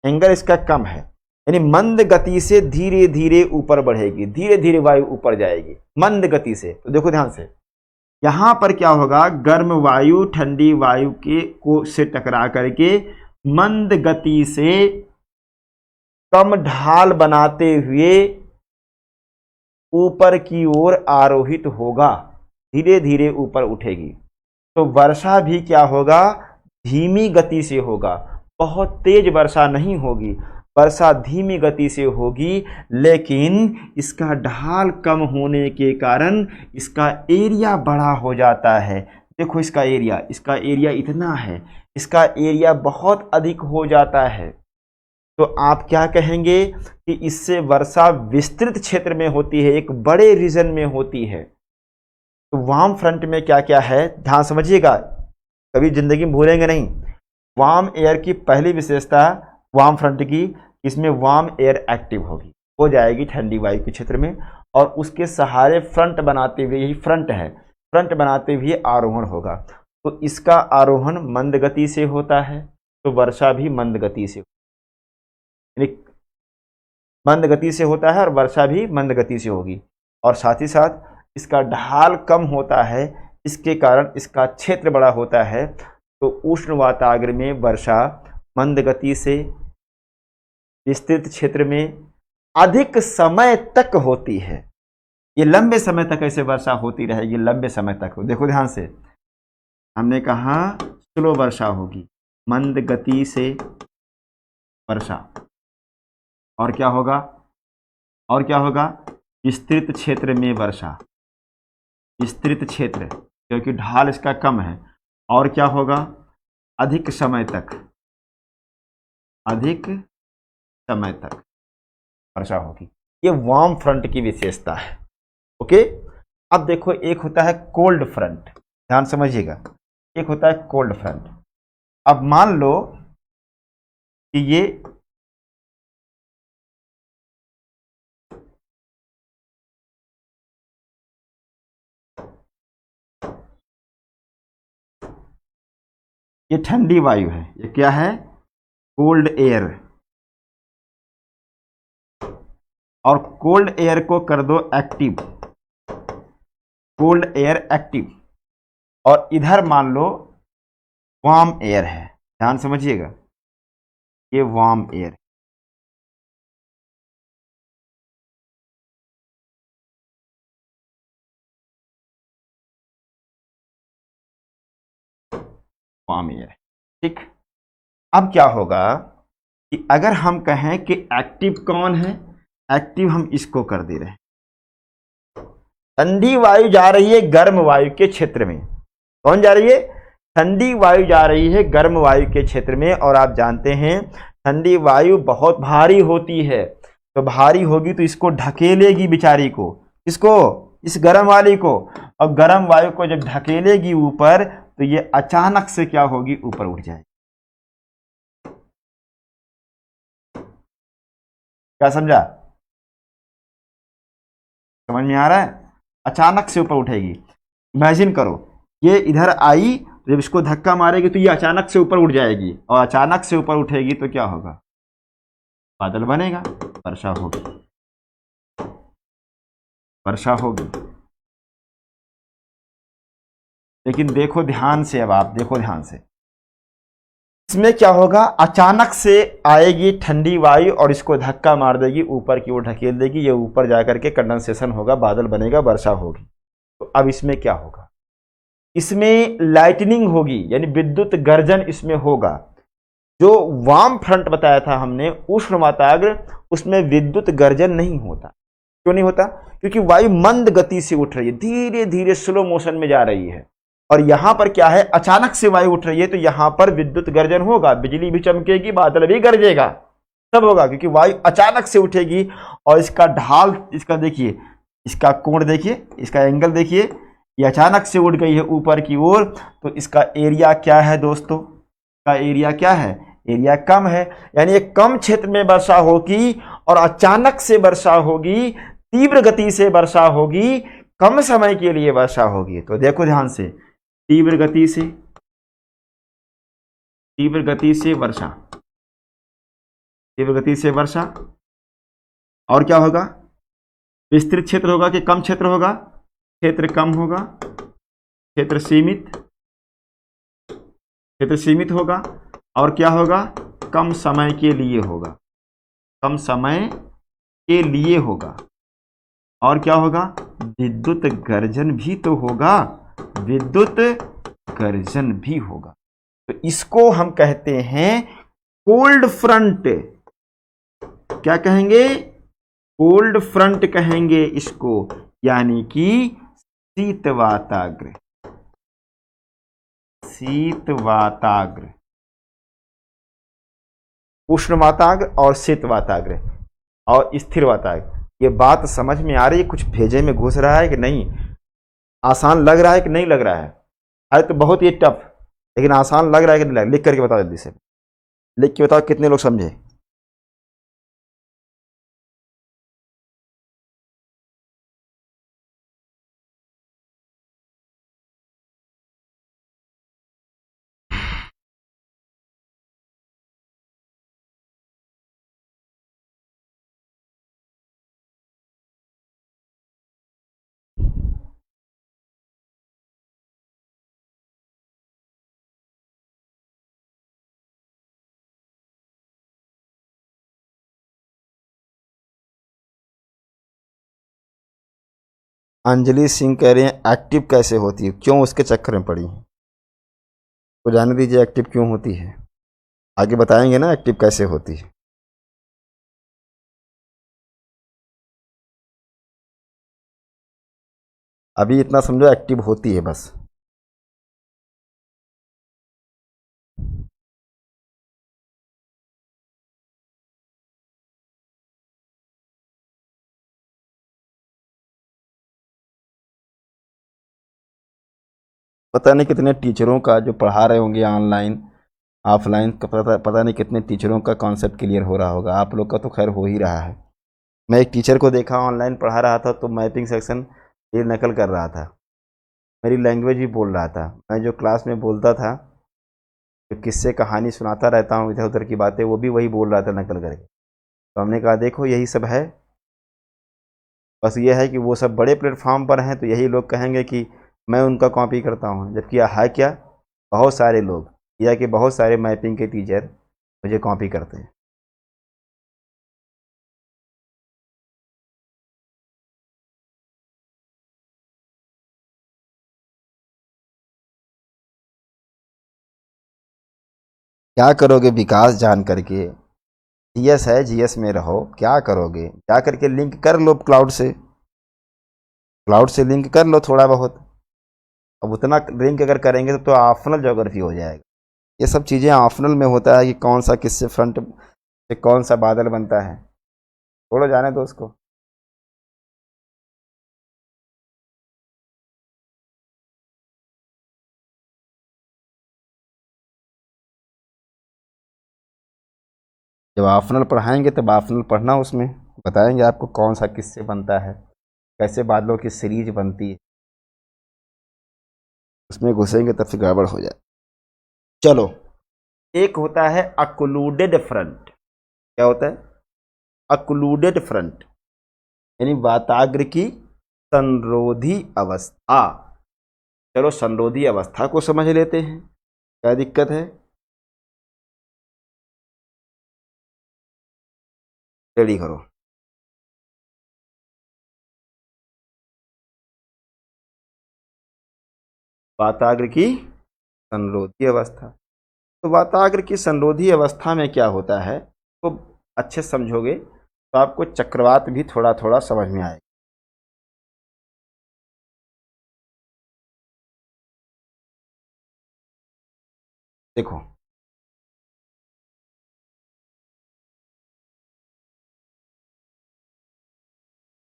एंगल इसका कम है। यानी मंद गति से धीरे धीरे ऊपर बढ़ेगी, धीरे धीरे वायु ऊपर जाएगी मंद गति से। तो देखो ध्यान से, यहां पर क्या होगा, गर्म वायु ठंडी वायु के को से टकरा करके मंद गति से कम ढाल बनाते हुए ऊपर की ओर आरोहित होगा, धीरे धीरे ऊपर उठेगी। तो वर्षा भी क्या होगा, धीमी गति से होगा, बहुत तेज वर्षा नहीं होगी, वर्षा धीमी गति से होगी, लेकिन इसका ढाल कम होने के कारण इसका एरिया बड़ा हो जाता है। देखो इसका एरिया इतना है, इसका एरिया बहुत अधिक हो जाता है। तो आप क्या कहेंगे कि इससे वर्षा विस्तृत क्षेत्र में होती है, एक बड़े रीजन में होती है। तो वार्म फ्रंट में क्या क्या है, ध्यान समझिएगा, कभी जिंदगी में भूलेंगे नहीं। वार्म एयर की पहली विशेषता वार्म फ्रंट की, इसमें वार्म एयर एक्टिव होगी, हो जाएगी ठंडी वायु के क्षेत्र में, और उसके सहारे फ्रंट बनाते हुए, यही फ्रंट है, फ्रंट बनाते हुए आरोहण होगा। तो इसका आरोहण मंद गति से होता है, तो वर्षा भी मंद गति से, यानी मंद गति से होता है और वर्षा भी मंद गति से होगी। और साथ ही साथ इसका ढाल कम होता है, इसके कारण इसका क्षेत्र बड़ा होता है। तो उष्ण वातावरण में वर्षा मंद गति से विस्तृत क्षेत्र में अधिक समय तक होती है। ये लंबे समय तक ऐसे वर्षा होती रहेगी, लंबे समय तक। देखो ध्यान से, हमने कहा स्लो वर्षा होगी, मंद गति से वर्षा, और क्या होगा, और क्या होगा, विस्तृत क्षेत्र में वर्षा, विस्तृत क्षेत्र क्योंकि ढाल इसका कम है, और क्या होगा, अधिक समय तक, अधिक समय तक वर्षा होगी। ये वार्म फ्रंट की विशेषता है। ओके, अब देखो एक होता है कोल्ड फ्रंट, ध्यान समझिएगा, एक होता है कोल्ड फ्रंट। अब मान लो कि ये ठंडी वायु है, ये क्या है, कोल्ड एयर, और कोल्ड एयर को कर दो एक्टिव, कोल्ड एयर एक्टिव, और इधर मान लो वार्म एयर है, ध्यान समझिएगा, ये वार्म एयर, वार्म एयर, ठीक। अब क्या होगा कि अगर हम कहें कि एक्टिव कौन है, एक्टिव हम इसको कर दे रहे हैं, ठंडी वायु जा रही है गर्म वायु के क्षेत्र में, कौन जा रही है, ठंडी वायु जा रही है गर्म वायु के क्षेत्र में। और आप जानते हैं ठंडी वायु बहुत भारी होती है, तो भारी होगी तो इसको ढकेलेगी बेचारी को, इसको, इस गर्म वाली को, और गर्म वायु को जब ढकेलेगी ऊपर तो ये अचानक से क्या होगी, ऊपर उठ जाएगी। क्या समझा, समझ में आ रहा है, अचानक से ऊपर उठेगी। इमेजिन करो ये इधर आई, जब इसको धक्का मारेगी तो ये अचानक से ऊपर उठ जाएगी, और अचानक से ऊपर उठेगी तो क्या होगा, बादल बनेगा, वर्षा होगी, वर्षा होगी। लेकिन देखो ध्यान से, अब आप देखो ध्यान से, इसमें क्या होगा, अचानक से आएगी ठंडी वायु और इसको धक्का मार देगी, ऊपर की ओर ढकेल देगी, ये ऊपर जाकर के कंडेंसेशन होगा, बादल बनेगा, वर्षा होगी। तो अब इसमें क्या होगा, इसमें लाइटनिंग होगी, यानी विद्युत गर्जन इसमें होगा। जो वार्म फ्रंट बताया था हमने, उष्ण वातावरण, उसमें विद्युत गर्जन नहीं होता। क्यों नहीं होता, क्योंकि वायु मंद गति से उठ रही है, धीरे धीरे स्लो मोशन में जा रही है। और यहां पर क्या है, अचानक से वायु उठ रही है, तो यहां पर विद्युत गर्जन होगा, बिजली भी चमकेगी, बादल भी गरजेगा, सब होगा, क्योंकि वायु अचानक से उठेगी। और इसका ढाल, इसका देखिए, इसका कोण देखिए, इसका एंगल देखिए, ये अचानक से उठ गई है ऊपर की ओर, तो इसका एरिया क्या है दोस्तों, का एरिया क्या है, एरिया कम है, यानी एक कम क्षेत्र में वर्षा होगी और अचानक से वर्षा होगी, तीव्र गति से वर्षा होगी, कम समय के लिए वर्षा होगी। तो देखो ध्यान से, तीव्र गति से, तीव्र गति से वर्षा, तीव्र गति से वर्षा, और क्या होगा, विस्तृत क्षेत्र होगा कि कम क्षेत्र होगा, क्षेत्र कम होगा, क्षेत्र सीमित होगा, और क्या होगा, कम समय के लिए होगा, कम समय के लिए होगा, और क्या होगा, विद्युत गर्जन भी तो होगा, विद्युत गर्जन भी होगा। तो इसको हम कहते हैं कोल्ड फ्रंट। क्या कहेंगे, कोल्ड फ्रंट कहेंगे इसको, यानी कि शीत वाताग्र, शीत वाताग्र, उष्ण वाताग्र और शीत वाताग्र और स्थिर वाताग्र। ये बात समझ में आ रही है, कुछ भेजे में घुस रहा है कि नहीं, आसान लग रहा है कि नहीं लग रहा है? अरे तो बहुत ही टफ, लेकिन आसान लग रहा है कि नहीं लग रहा? लिख करके बताओ जल्दी से, लिख के बताओ कितने लोग समझे। अंजलि सिंह कह रहे हैं एक्टिव कैसे होती है, क्यों उसके चक्कर में पड़ी है? तो जाने दीजिए एक्टिव क्यों होती है, आगे बताएंगे ना एक्टिव कैसे होती है। अभी इतना समझो एक्टिव होती है बस। पता नहीं कितने टीचरों का जो पढ़ा रहे होंगे ऑनलाइन ऑफलाइन का, पता नहीं कितने टीचरों का कॉन्सेप्ट क्लियर हो रहा होगा। आप लोग का तो खैर हो ही रहा है। मैं एक टीचर को देखा ऑनलाइन पढ़ा रहा था, तो मैपिंग सेक्शन ये नकल कर रहा था, मेरी लैंग्वेज भी बोल रहा था। मैं जो क्लास में बोलता था, जो किस्से कहानी सुनाता रहता हूँ इधर उधर की बातें, वो भी वही बोल रहा था नकल करके। तो हमने कहा देखो यही सब है, बस ये है कि वो सब बड़े प्लेटफॉर्म पर हैं तो यही लोग कहेंगे कि मैं उनका कॉपी करता हूँ, जबकि है क्या, बहुत सारे लोग, या कि बहुत सारे मैपिंग के टीचर मुझे कॉपी करते हैं। क्या करोगे विकास जान करके, जीएस है, जीएस में रहो, क्या करोगे, जा करके लिंक कर लो क्लाउड से, क्लाउड से लिंक कर लो थोड़ा बहुत। अब उतना लिंक अगर करेंगे तो ऑप्शनल ज्योग्राफी हो जाएगा। ये सब चीज़ें ऑप्शनल में होता है कि कौन सा किससे फ्रंट से कौन सा बादल बनता है, छोड़ो जाने दो उसको। जब ऑप्शनल पढ़ाएंगे तब ऑप्शनल पढ़ना, उसमें बताएंगे आपको कौन सा किससे बनता है, कैसे बादलों की सीरीज बनती है। उसमें घुसेंगे तब से गड़बड़ हो जाए। चलो, एक होता है अक्लूडेड फ्रंट। क्या होता है, अक्लूडेड फ्रंट, यानी वाताग्र की संरोधी अवस्था। चलो संरोधी अवस्था को समझ लेते हैं, क्या दिक्कत है। रेडी करो। वाताग्र की संरोधी अवस्था, तो वाताग्र की संरोधी अवस्था में क्या होता है, तो अच्छे समझोगे तो आपको चक्रवात भी थोड़ा थोड़ा समझ में आएगा। देखो,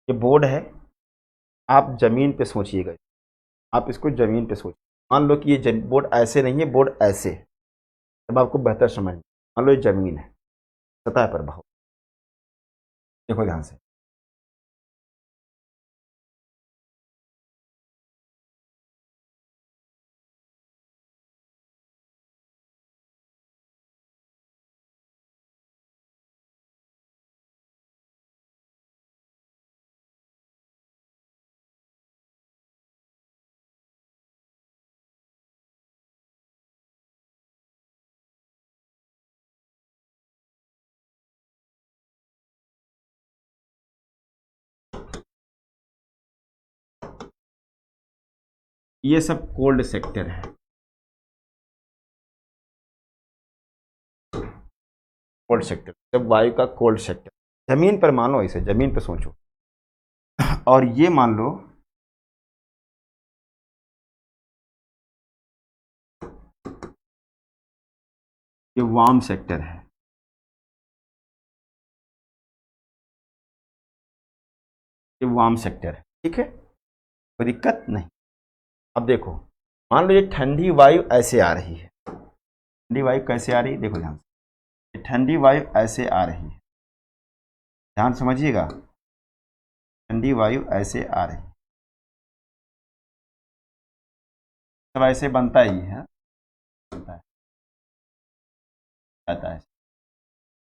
ये बोर्ड है, आप जमीन पे सोचिएगा, आप इसको जमीन पे सोचिए। मान लो कि ये बोर्ड ऐसे नहीं है, बोर्ड ऐसे है, तब आपको बेहतर समझ में। मान लो ये जमीन है, सतह पर बहुत, देखो ध्यान से। ये सब कोल्ड सेक्टर है, कोल्ड सेक्टर, सब वायु का कोल्ड सेक्टर। जमीन पर मान लो, इसे जमीन पर सोचो, और ये मान लो ये वार्म सेक्टर है, ये वार्म सेक्टर है, ठीक है, कोई दिक्कत नहीं। अब देखो, मान लो ये ठंडी वायु ऐसे आ रही है, ठंडी वायु कैसे आ रही है, देखो ध्यान से, ठंडी वायु ऐसे आ रही है, ध्यान समझिएगा, ठंडी वायु ऐसे आ रही है, सब ऐसे बनता ही है, बनता है, आता है।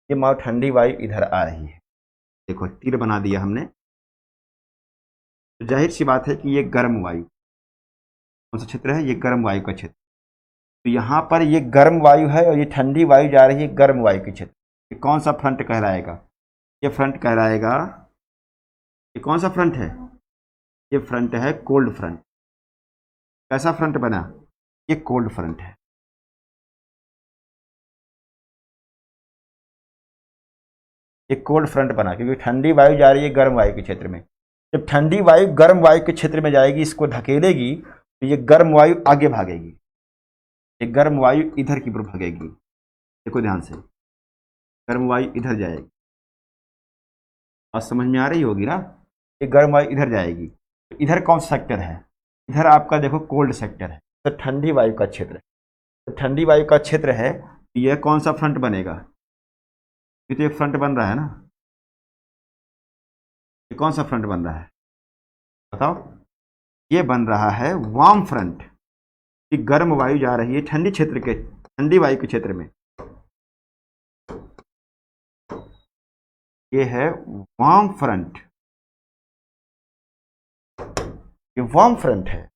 ये मान ठंडी वायु इधर आ रही है, देखो तीर बना दिया हमने, तो जाहिर सी बात है कि ये गर्म वायु, कौन सा क्षेत्र है, ये गर्म वायु का क्षेत्र। तो यहाँ पर ये गर्म वायु है और ये ठंडी वायु जा रही है गर्म वायु के क्षेत्र। ये कौन सा फ्रंट कहलाएगा, ये फ्रंट कहलाएगा, ये कौन सा फ्रंट है, ये फ्रंट है कोल्ड फ्रंट। कैसा फ्रंट बना, ये कोल्ड फ्रंट है। ये कोल्ड फ्रंट बना क्योंकि ठंडी वायु जा रही है गर्म वायु के क्षेत्र में। जब ठंडी वायु गर्म वायु के क्षेत्र में जाएगी, इसको धकेलेगी, तो ये गर्म वायु आगे भागेगी, ये गर्म वायु इधर की तरफ भागेगी, देखो ध्यान से, गर्म वायु इधर जाएगी, और समझ में आ रही होगी ना, ये गर्म वायु इधर जाएगी। तो इधर कौन सा सेक्टर है, इधर आपका देखो कोल्ड सेक्टर है, तो ठंडी वायु का क्षेत्र है। तो ठंडी वायु का क्षेत्र है, तो यह कौन सा फ्रंट बनेगा, ये तो एक फ्रंट बन रहा है ना, ये कौन सा फ्रंट बन रहा है बताओ, ये बन रहा है वार्म फ्रंट, कि गर्म वायु जा रही है ठंडी क्षेत्र के, ठंडी वायु के क्षेत्र में, ये है वार्म फ्रंट, ये वार्म फ्रंट है।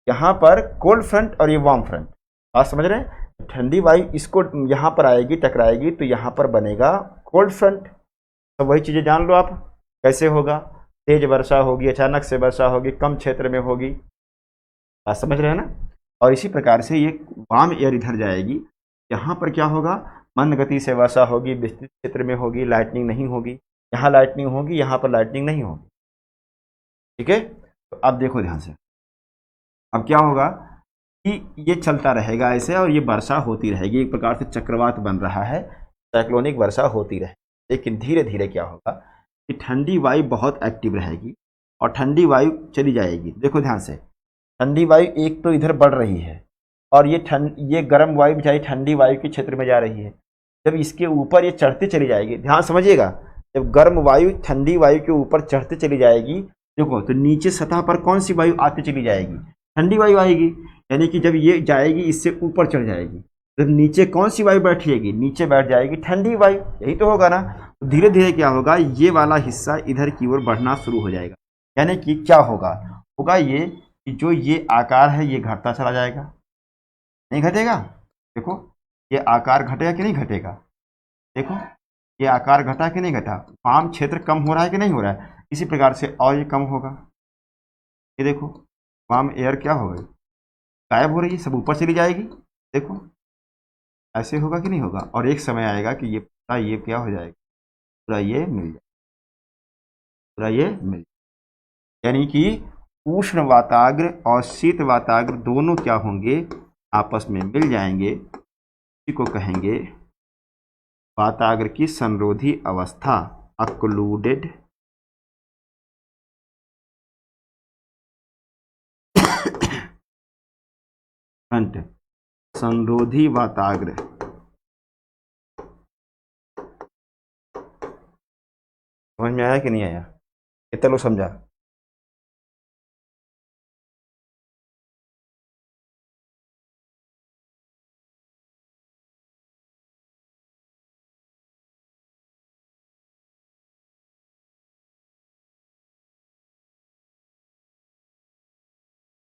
यहां पर कोल्ड फ्रंट और ये वार्म फ्रंट, आप समझ रहे हैं, ठंडी वायु इसको यहां पर आएगी, टकराएगी, तो यहां पर बनेगा कोल्ड फ्रंट। तो वही चीजें जान लो आप, कैसे होगा, तेज वर्षा होगी, अचानक से वर्षा होगी, कम क्षेत्र में होगी, आप समझ रहे हैं ना। और इसी प्रकार से ये वार्म एयर इधर जाएगी, यहाँ पर क्या होगा, मंद गति से वर्षा होगी, विस्तृत क्षेत्र में होगी, लाइटनिंग नहीं होगी, यहाँ लाइटनिंग होगी, यहाँ पर लाइटनिंग नहीं होगी, ठीक है। तो अब देखो ध्यान से, अब क्या होगा कि ये चलता रहेगा ऐसे, और ये वर्षा होती रहेगी, एक प्रकार से चक्रवात बन रहा है, साइक्लोनिक वर्षा होती रहे। लेकिन धीरे धीरे क्या होगा कि ठंडी वायु बहुत एक्टिव रहेगी और ठंडी वायु चली जाएगी। देखो ध्यान से, ठंडी वायु एक तो इधर बढ़ रही है, और ये गर्म वायु बेचारी ठंडी वायु के क्षेत्र में जा रही है। जब इसके ऊपर ये चढ़ते चली जाएगी, ध्यान समझिएगा, जब गर्म वायु ठंडी वायु के ऊपर चढ़ते चली जाएगी, देखो तो नीचे सतह पर कौन सी वायु आती चली जाएगी, ठंडी वायु आएगी, यानी कि जब ये जाएगी इससे ऊपर चढ़ जाएगी, जब नीचे कौन सी वायु बैठेगी, नीचे बैठ जाएगी ठंडी वायु, यही तो होगा ना। तो धीरे धीरे क्या होगा, ये वाला हिस्सा इधर की ओर बढ़ना शुरू हो जाएगा, यानी कि क्या होगा, होगा ये कि जो ये आकार है ये घटता चला जाएगा, नहीं घटेगा, देखो ये आकार घटेगा कि नहीं घटेगा, देखो ये आकार घटा कि नहीं घटा, वाम क्षेत्र कम हो रहा है कि नहीं हो रहा है, इसी प्रकार से और ये कम होगा, ये देखो वाम एयर क्या हो गई, गायब हो रही है, सब ऊपर चली जाएगी, देखो ऐसे होगा कि नहीं होगा, और एक समय आएगा कि ये पूरा ये क्या हो जाएगा, पूरा ये मिल जाएगा, पूरा ये मिल जाएगा, यानी कि उष्ण वाताग्र और शीत वाताग्र दोनों क्या होंगे, आपस में मिल जाएंगे, इसी को कहेंगे वाताग्र की संरोधी अवस्था, अक्लूडेड फ्रंट, संरोधी वाताग्र। समझ में आया कि नहीं आया, कितने लोग समझा,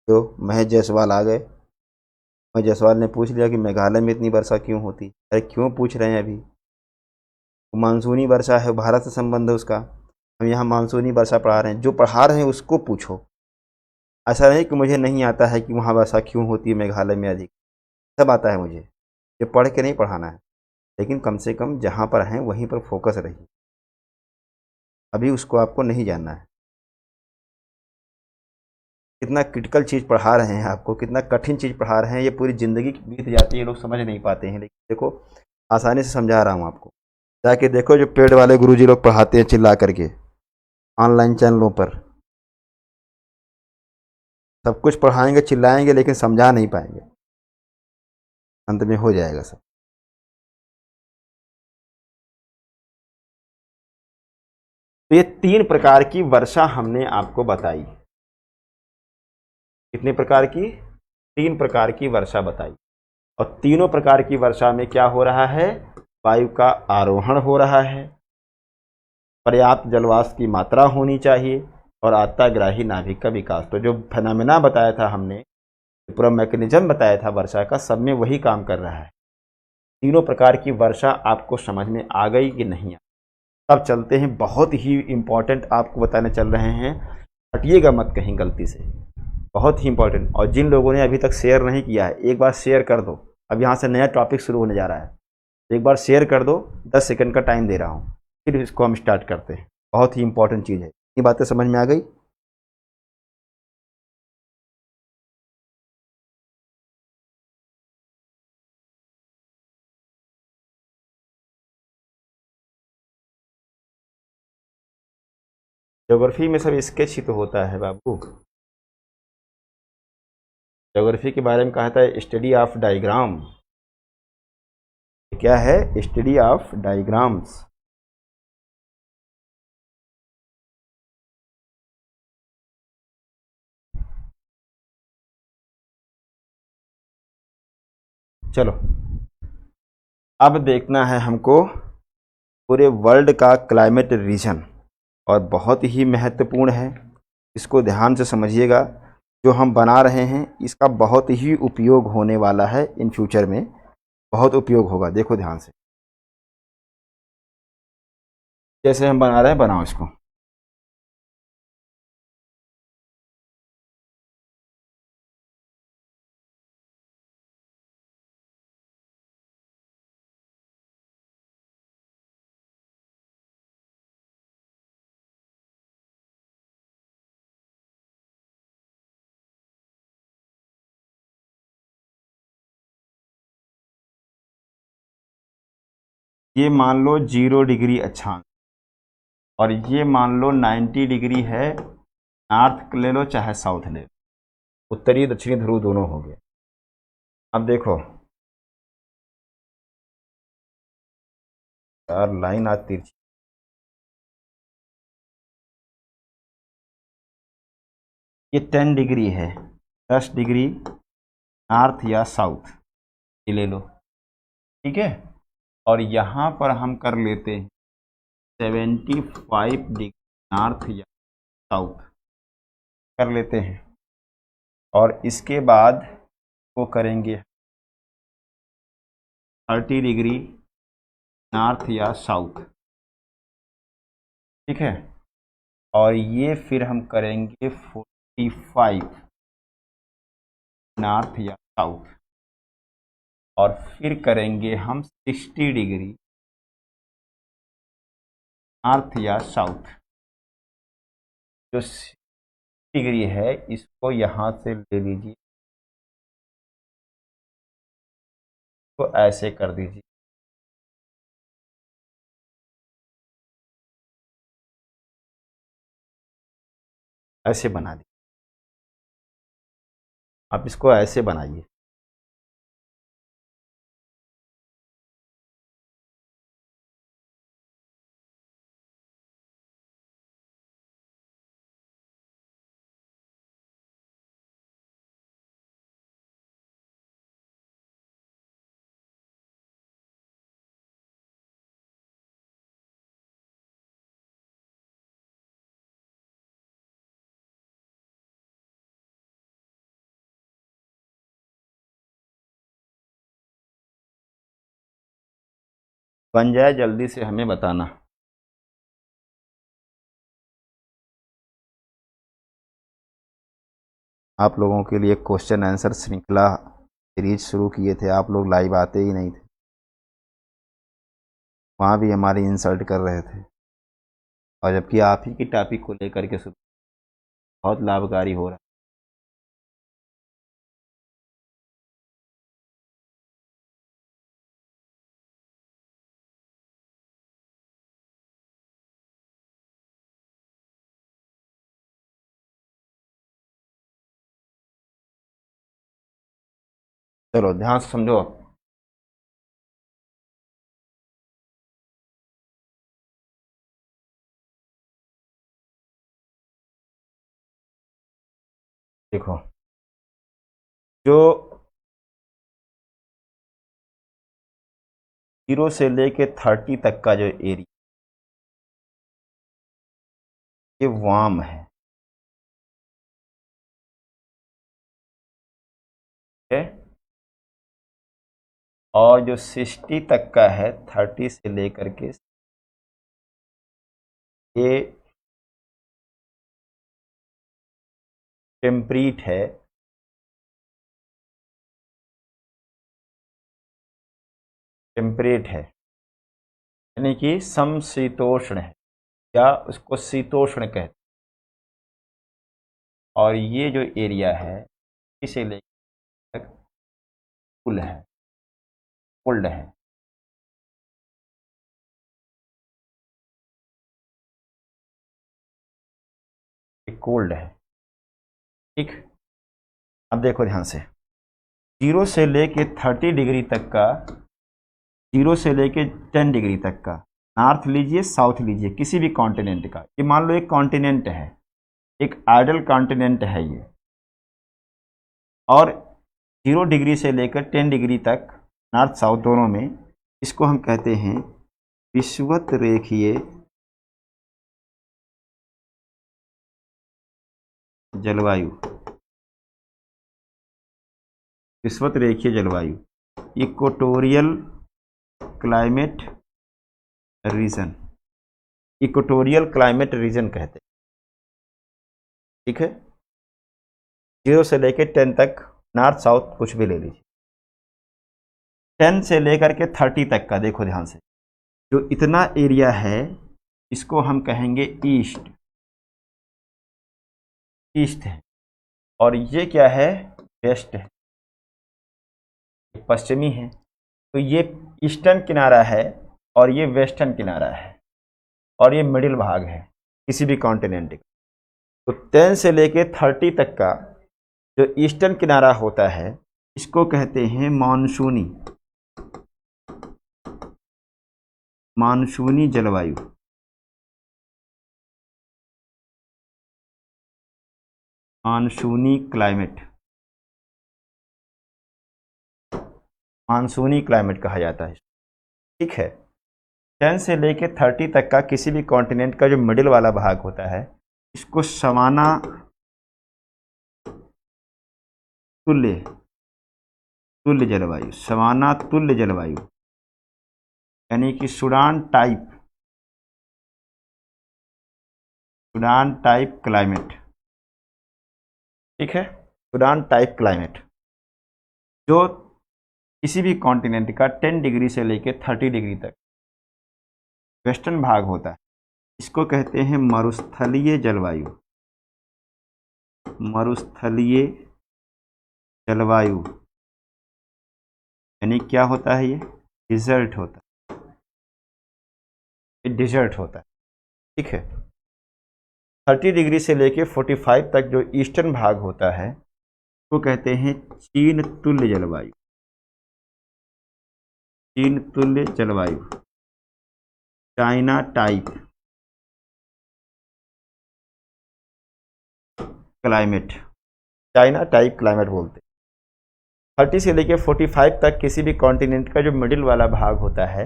तो महेश जायसवाल आ गए, महेश जायसवाल ने पूछ लिया कि मेघालय में इतनी वर्षा क्यों होती, अरे क्यों पूछ रहे हैं, अभी मानसूनी वर्षा है, भारत से संबंध है उसका, हम यहाँ मानसूनी वर्षा पढ़ा रहे हैं, जो पढ़ा रहे हैं उसको पूछो, ऐसा नहीं कि मुझे नहीं आता है कि वहाँ वर्षा क्यों होती है मेघालय में अधिक, सब आता है मुझे, ये पढ़ के नहीं पढ़ाना है, लेकिन कम से कम जहाँ पर हैं वहीं पर फोकस रहिए। अभी उसको आपको नहीं जानना है। कितना क्रिटिकल चीज़ पढ़ा रहे हैं आपको, कितना कठिन चीज़ पढ़ा रहे हैं, ये पूरी ज़िंदगी बीत जाती है, लोग समझ नहीं पाते हैं। लेकिन देखो, आसानी से समझा रहा हूँ आपको। जाके देखो जो पेड वाले गुरुजी लोग पढ़ाते हैं चिल्ला करके ऑनलाइन चैनलों पर, सब कुछ पढ़ाएंगे चिल्लाएंगे लेकिन समझा नहीं पाएंगे, अंत में हो जाएगा सब। तो ये 3 प्रकार की वर्षा हमने आपको बताई। कितने प्रकार की? 3 प्रकार की वर्षा बताई। और तीनों प्रकार की वर्षा में क्या हो रहा है? वायु का आरोहण हो रहा है, पर्याप्त जलवाष्प की मात्रा होनी चाहिए, और आत्ताग्राही नाभिक का विकास। तो जो फेनोमेना बताया था हमने, पूरा मैकेनिज्म बताया था वर्षा का, सब में वही काम कर रहा है। तीनों प्रकार की वर्षा आपको समझ में आ गई कि नहीं? अब चलते हैं, बहुत ही इंपॉर्टेंट आपको बताने चल रहे हैं, हटिएगा मत कहीं गलती से, बहुत ही इंपॉर्टेंट। और जिन लोगों ने अभी तक शेयर नहीं किया है, एक बार शेयर कर दो। अब यहाँ से नया टॉपिक शुरू होने जा रहा है, एक बार शेयर कर दो। 10 सेकंड का टाइम दे रहा हूँ, फिर इसको हम स्टार्ट करते हैं। बहुत ही इंपॉर्टेंट चीज़ है। ये बातें समझ में आ गई? ज्योग्राफी में सब स्केच ही तो होता है बाबू। ज्योग्राफी के बारे में कहा था स्टडी ऑफ डायग्राम। क्या है? Study of diagrams. चलो, अब देखना है हमको पूरे वर्ल्ड का क्लाइमेट रीजन, और बहुत ही महत्वपूर्ण है, इसको ध्यान से समझिएगा। जो हम बना रहे हैं इसका बहुत ही उपयोग होने वाला है, इन फ्यूचर में बहुत उपयोग होगा। देखो ध्यान से, जैसे हम बना रहे हैं, बनाओ इसको। ये मान लो 0 डिग्री अक्षांश, और ये मान लो 90 डिग्री है। नॉर्थ ले लो चाहे साउथ ले लो, उत्तरी दक्षिणी ध्रुव दोनों हो गए। अब देखो यार, लाइन आज तिरछी। ये 10 डिग्री है, 10 डिग्री नॉर्थ या साउथ, ये ले लो, ठीक है। और यहाँ पर हम कर लेते हैं 75 डिग्री नॉर्थ या साउथ कर लेते हैं, और इसके बाद वो करेंगे 30 डिग्री नॉर्थ या साउथ, ठीक है। और ये फिर हम करेंगे 45 नॉर्थ या साउथ, और फिर करेंगे हम 60 डिग्री नॉर्थ या साउथ। जो 60 डिग्री है इसको यहाँ से ले लीजिए, तो ऐसे कर दीजिए, ऐसे बना दीजिए। आप इसको ऐसे बनाइए। बन जाए जल्दी से हमें बताना। आप लोगों के लिए क्वेश्चन आंसर श्रृंखला सीरीज शुरू किए थे, आप लोग लाइव आते ही नहीं थे, वहाँ भी हमारी इंसल्ट कर रहे थे, और जबकि आप ही की टॉपिक को लेकर के बहुत लाभकारी हो रहा है। चलो ध्यान से समझो। देखो, जो 0 से लेके 30 तक का जो एरिया, ये वार्म है, ठीक है। और जो 60 तक का है, 30 से लेकर के, ये टेम्परेट है, टेम्परेट है, यानी कि समशीतोष्ण है, या उसको शीतोष्ण कहते हैं। और ये जो एरिया है, इसे लेकर कूल है, कोल्ड है। ये कोल्ड है, ठीक। अब देखो ध्यान से, 0 से लेके 30 डिग्री तक का, 0 से लेके 10 डिग्री तक का, नॉर्थ लीजिए साउथ लीजिए, किसी भी कॉन्टिनेंट का, ये मान लो एक कॉन्टिनेंट है, एक आइडल कॉन्टिनेंट है ये, और 0 डिग्री से लेकर 10 डिग्री तक, नॉर्थ साउथ दोनों में, इसको हम कहते हैं विषुवत रेखीय जलवायु, विषुवत रेखीय जलवायु, equatorial climate reason, equatorial climate reason कहते हैं, ठीक है। 0 से लेकर 10 तक, नॉर्थ साउथ कुछ भी ले लीजिए। 10 से लेकर के 30 तक का, देखो ध्यान से, जो इतना एरिया है, इसको हम कहेंगे ईस्ट, ईस्ट है। और ये क्या है, वेस्ट है, पश्चिमी है। तो ये ईस्टर्न किनारा है, और ये वेस्टर्न किनारा है, और ये मिडिल भाग है किसी भी कॉन्टिनेंट का। तो 10 से लेके 30 तक का जो ईस्टर्न किनारा होता है, इसको कहते हैं मानसूनी, मानसूनी जलवायु, मानसूनी क्लाइमेट, मानसूनी क्लाइमेट कहा जाता है, ठीक है। 10 से लेके 30 तक का किसी भी कॉन्टिनेंट का जो मिडिल वाला भाग होता है, इसको सवाना तुल्य, तुल्य जलवायु, सवाना तुल्य जलवायु, यानी कि Sudan type, Sudan type climate, ठीक है। सूडान टाइप क्लाइमेट, जो किसी भी कॉन्टिनेंट का 10 डिग्री से लेकर 30 डिग्री तक वेस्टर्न भाग होता है, इसको कहते हैं मरुस्थलीय जलवायु, मरुस्थलीय जलवायु, यानी क्या होता है, ये डिजर्ट होता है, ये डिजर्ट होता है, ठीक है। 30 डिग्री से लेके 45 तक जो ईस्टर्न भाग होता है, वो कहते हैं चीन तुल्य जलवायु, चीन तुल्य जलवायु, China type climate, China type climate बोलते हैं। 30 से लेके 45 तक किसी भी कॉन्टिनेंट का जो मिडिल वाला भाग होता है,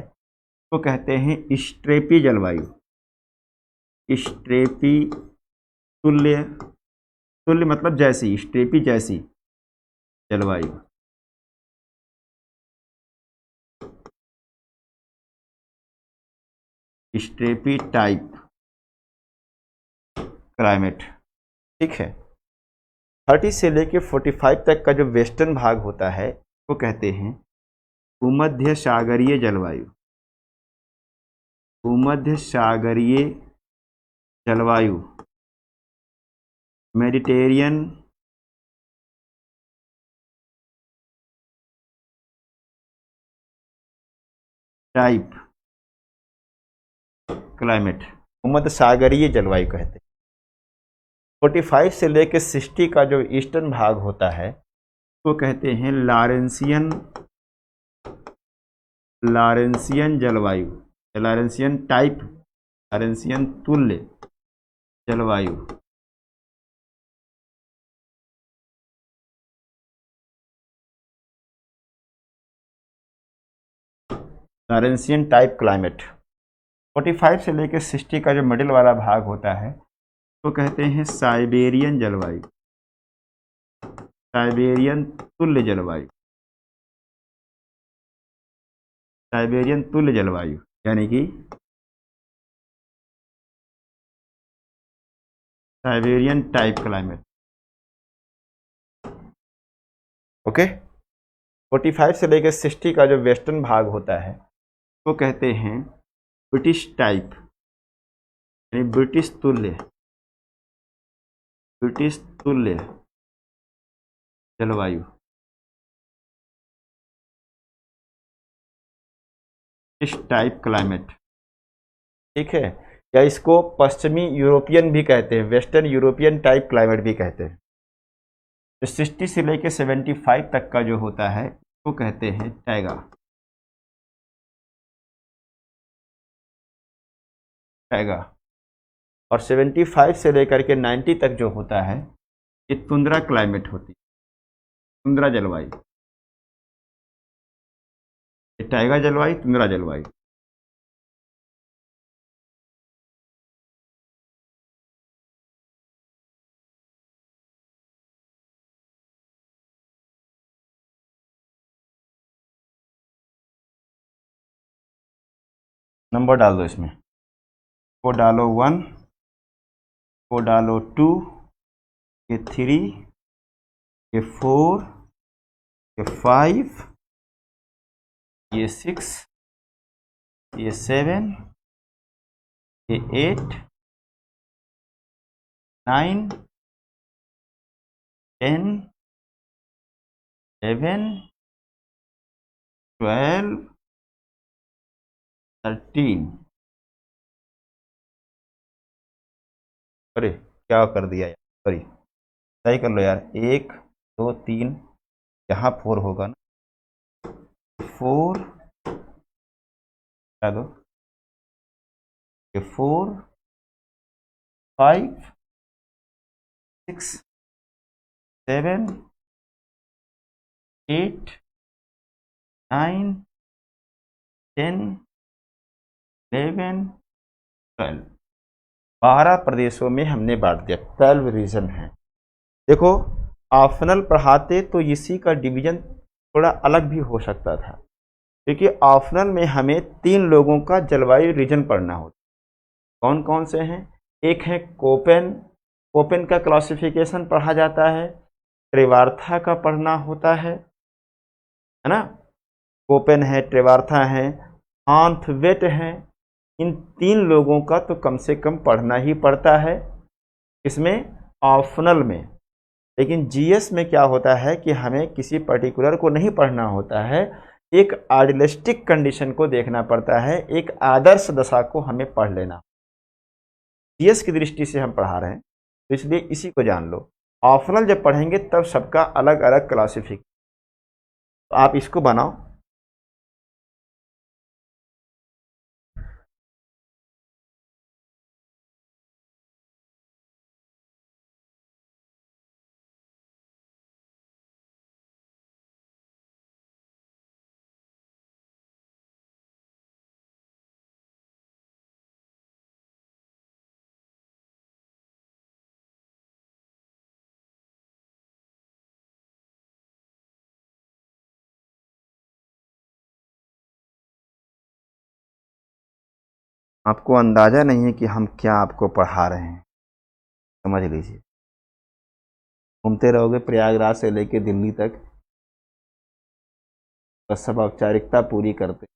वो कहते हैं स्ट्रेपी जलवायु, स्ट्रेपी तुल्य, तुल्य मतलब जैसी, स्ट्रेपी जैसी जलवायु, स्ट्रेपी टाइप क्लाइमेट, ठीक है। 30 से लेके 45 तक का जो वेस्टर्न भाग होता है वो कहते हैं भूमध्य सागरीय जलवायु। भूमध्य सागरीय जलवायु, मेडिटेरियन टाइप क्लाइमेट, भूमध्य सागरीय जलवायु कहते हैं। 45 से लेकर 60 का जो ईस्टर्न भाग होता है वो कहते हैं लॉरेंसियन जलवायु, लॉरेंसियन टाइप, लॉरेंसियन तुल्य जलवायु। लॉरेंसियन टाइप क्लाइमेट। 45 से लेकर 60 का जो मिडिल वाला भाग होता है तो कहते हैं साइबेरियन जलवायु, साइबेरियन तुल्य जलवायु, साइबेरियन तुल्य जलवायु, यानी कि साइबेरियन टाइप क्लाइमेट। ओके। 45 से लेकर 60 का जो वेस्टर्न भाग होता है वो कहते हैं ब्रिटिश टाइप, यानी ब्रिटिश तुल्य, ब्रिटिश तुल्य जलवायु, इस टाइप क्लाइमेट। ठीक है, या इसको पश्चिमी यूरोपियन भी कहते हैं, वेस्टर्न यूरोपियन टाइप क्लाइमेट भी कहते हैं। तो 60 से लेकर 75 तक का जो होता है वो कहते हैं टैगा, टैगा। और 75 से लेकर के 90 तक जो होता है ये तुंद्रा क्लाइमेट होती है, तुंद्रा जलवायु, ये टैगा जलवायु, तुंद्रा जलवायु। नंबर डाल दो इसमें, को डालो 1, को डालो 2, ये 3, ये 4, ये 5, ये 6, ये 7, ये 8, 9, 10, 11, 12, 13। अरे क्या कर दिया यार, सॉरी, सही कर लो यार। 1 2 3, यहाँ 4 होगा ना, 4 क्या दो, ये 4, 5, 6, 7, 8, 9, 10, 11, 12। 12 प्रदेशों में हमने बांट दिया, 12 रीजन है। देखो ऑप्शनल पढ़ाते तो इसी का डिवीजन थोड़ा अलग भी हो सकता था, क्योंकि ऑप्शनल में हमें 3 लोगों का जलवायु रीजन पढ़ना होता। कौन कौन से हैं? एक है कोपेन, कोपेन का क्लासिफिकेशन पढ़ा जाता है, त्रिवार्था का पढ़ना होता है ना। कोपेन है, त्रिवार्था है, हांथवेट है। इन 3 लोगों का तो कम से कम पढ़ना ही पड़ता है, इसमें ऑप्शनल में। लेकिन जीएस में क्या होता है कि हमें किसी पर्टिकुलर को नहीं पढ़ना होता है, एक आइडियलिस्टिक कंडीशन को देखना पड़ता है, एक आदर्श दशा को हमें पढ़ लेना। जीएस की दृष्टि से हम पढ़ा रहे हैं तो इसलिए इसी को जान लो। ऑप्शनल जब पढ़ेंगे तब सबका अलग अलग क्लासिफिक, तो आप इसको बनाओ। आपको अंदाजा नहीं है कि हम क्या आपको पढ़ा रहे हैं, समझ लीजिए। घूमते रहोगे प्रयागराज से लेके दिल्ली तक, बस सब औपचारिकता पूरी करते।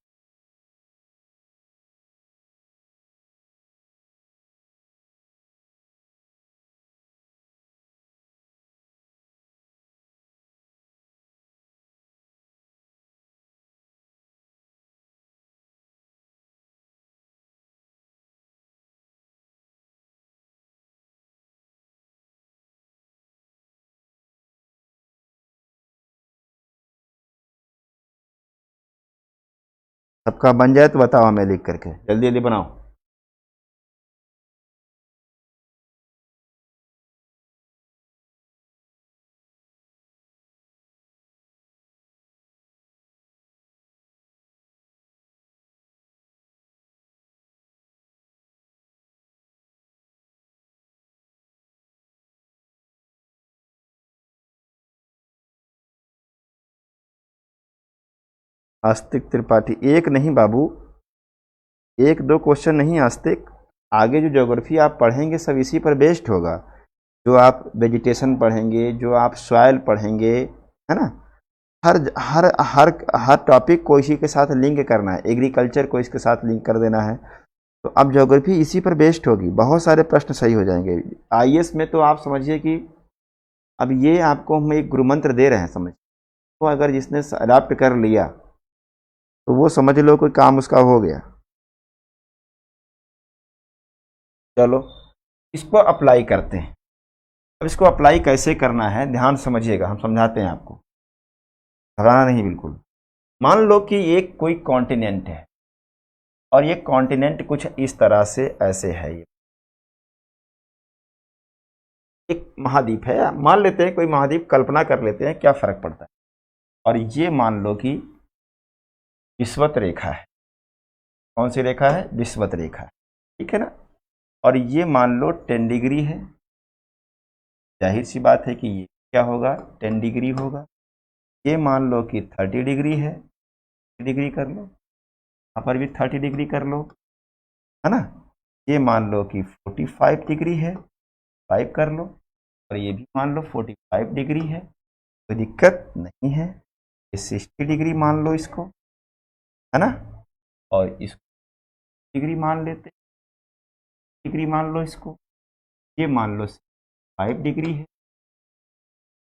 सबका बन जाए तो बताओ हमें लिख करके, जल्दी जल्दी बनाओ। आस्तिक त्रिपाठी, एक नहीं बाबू, एक दो क्वेश्चन नहीं आस्तिक, आगे जो ज्योग्राफी आप पढ़ेंगे सब इसी पर बेस्ड होगा। जो आप वेजिटेशन पढ़ेंगे, जो आप सॉइल पढ़ेंगे, है ना, हर हर हर हर टॉपिक को इसी के साथ लिंक करना है, एग्रीकल्चर को इसके साथ लिंक कर देना है। तो अब ज्योग्राफी इसी पर बेस्ड होगी, बहुत सारे प्रश्न सही हो जाएंगे। आईएएस में तो आप समझिए कि अब ये आपको हम एक गुरु मंत्र दे रहे हैं, समझ तो अगर जिसने अडाप्ट कर लिया तो वो समझ लो कोई काम उसका हो गया। चलो इसको अप्लाई करते हैं। अब इसको अप्लाई कैसे करना है ध्यान समझिएगा, हम समझाते हैं आपको, घबराना नहीं बिल्कुल। मान लो कि एक कोई कॉन्टिनेंट है और ये कॉन्टिनेंट कुछ इस तरह से ऐसे है, ये एक महाद्वीप है, मान लेते हैं कोई महाद्वीप, कल्पना कर लेते हैं, क्या फर्क पड़ता है। और ये मान लो कि विषुवत रेखा है, कौन सी रेखा है, विषुवत रेखा है, ठीक है ना। और ये मान लो 10 डिग्री है, जाहिर सी बात है कि ये क्या होगा, 10 डिग्री होगा। ये मान लो कि 30 डिग्री है, डिग्री कर लो, यहाँ पर भी 30 डिग्री कर लो, है ना। ये मान लो कि 45 डिग्री है, 5 कर लो, और ये भी मान लो 45 डिग्री है, कोई दिक्कत नहीं है। ये 60 डिग्री मान लो इसको, है ना, और इसको डिग्री मान लेते, डिग्री मान लो इसको। ये मान लो 5 डिग्री है,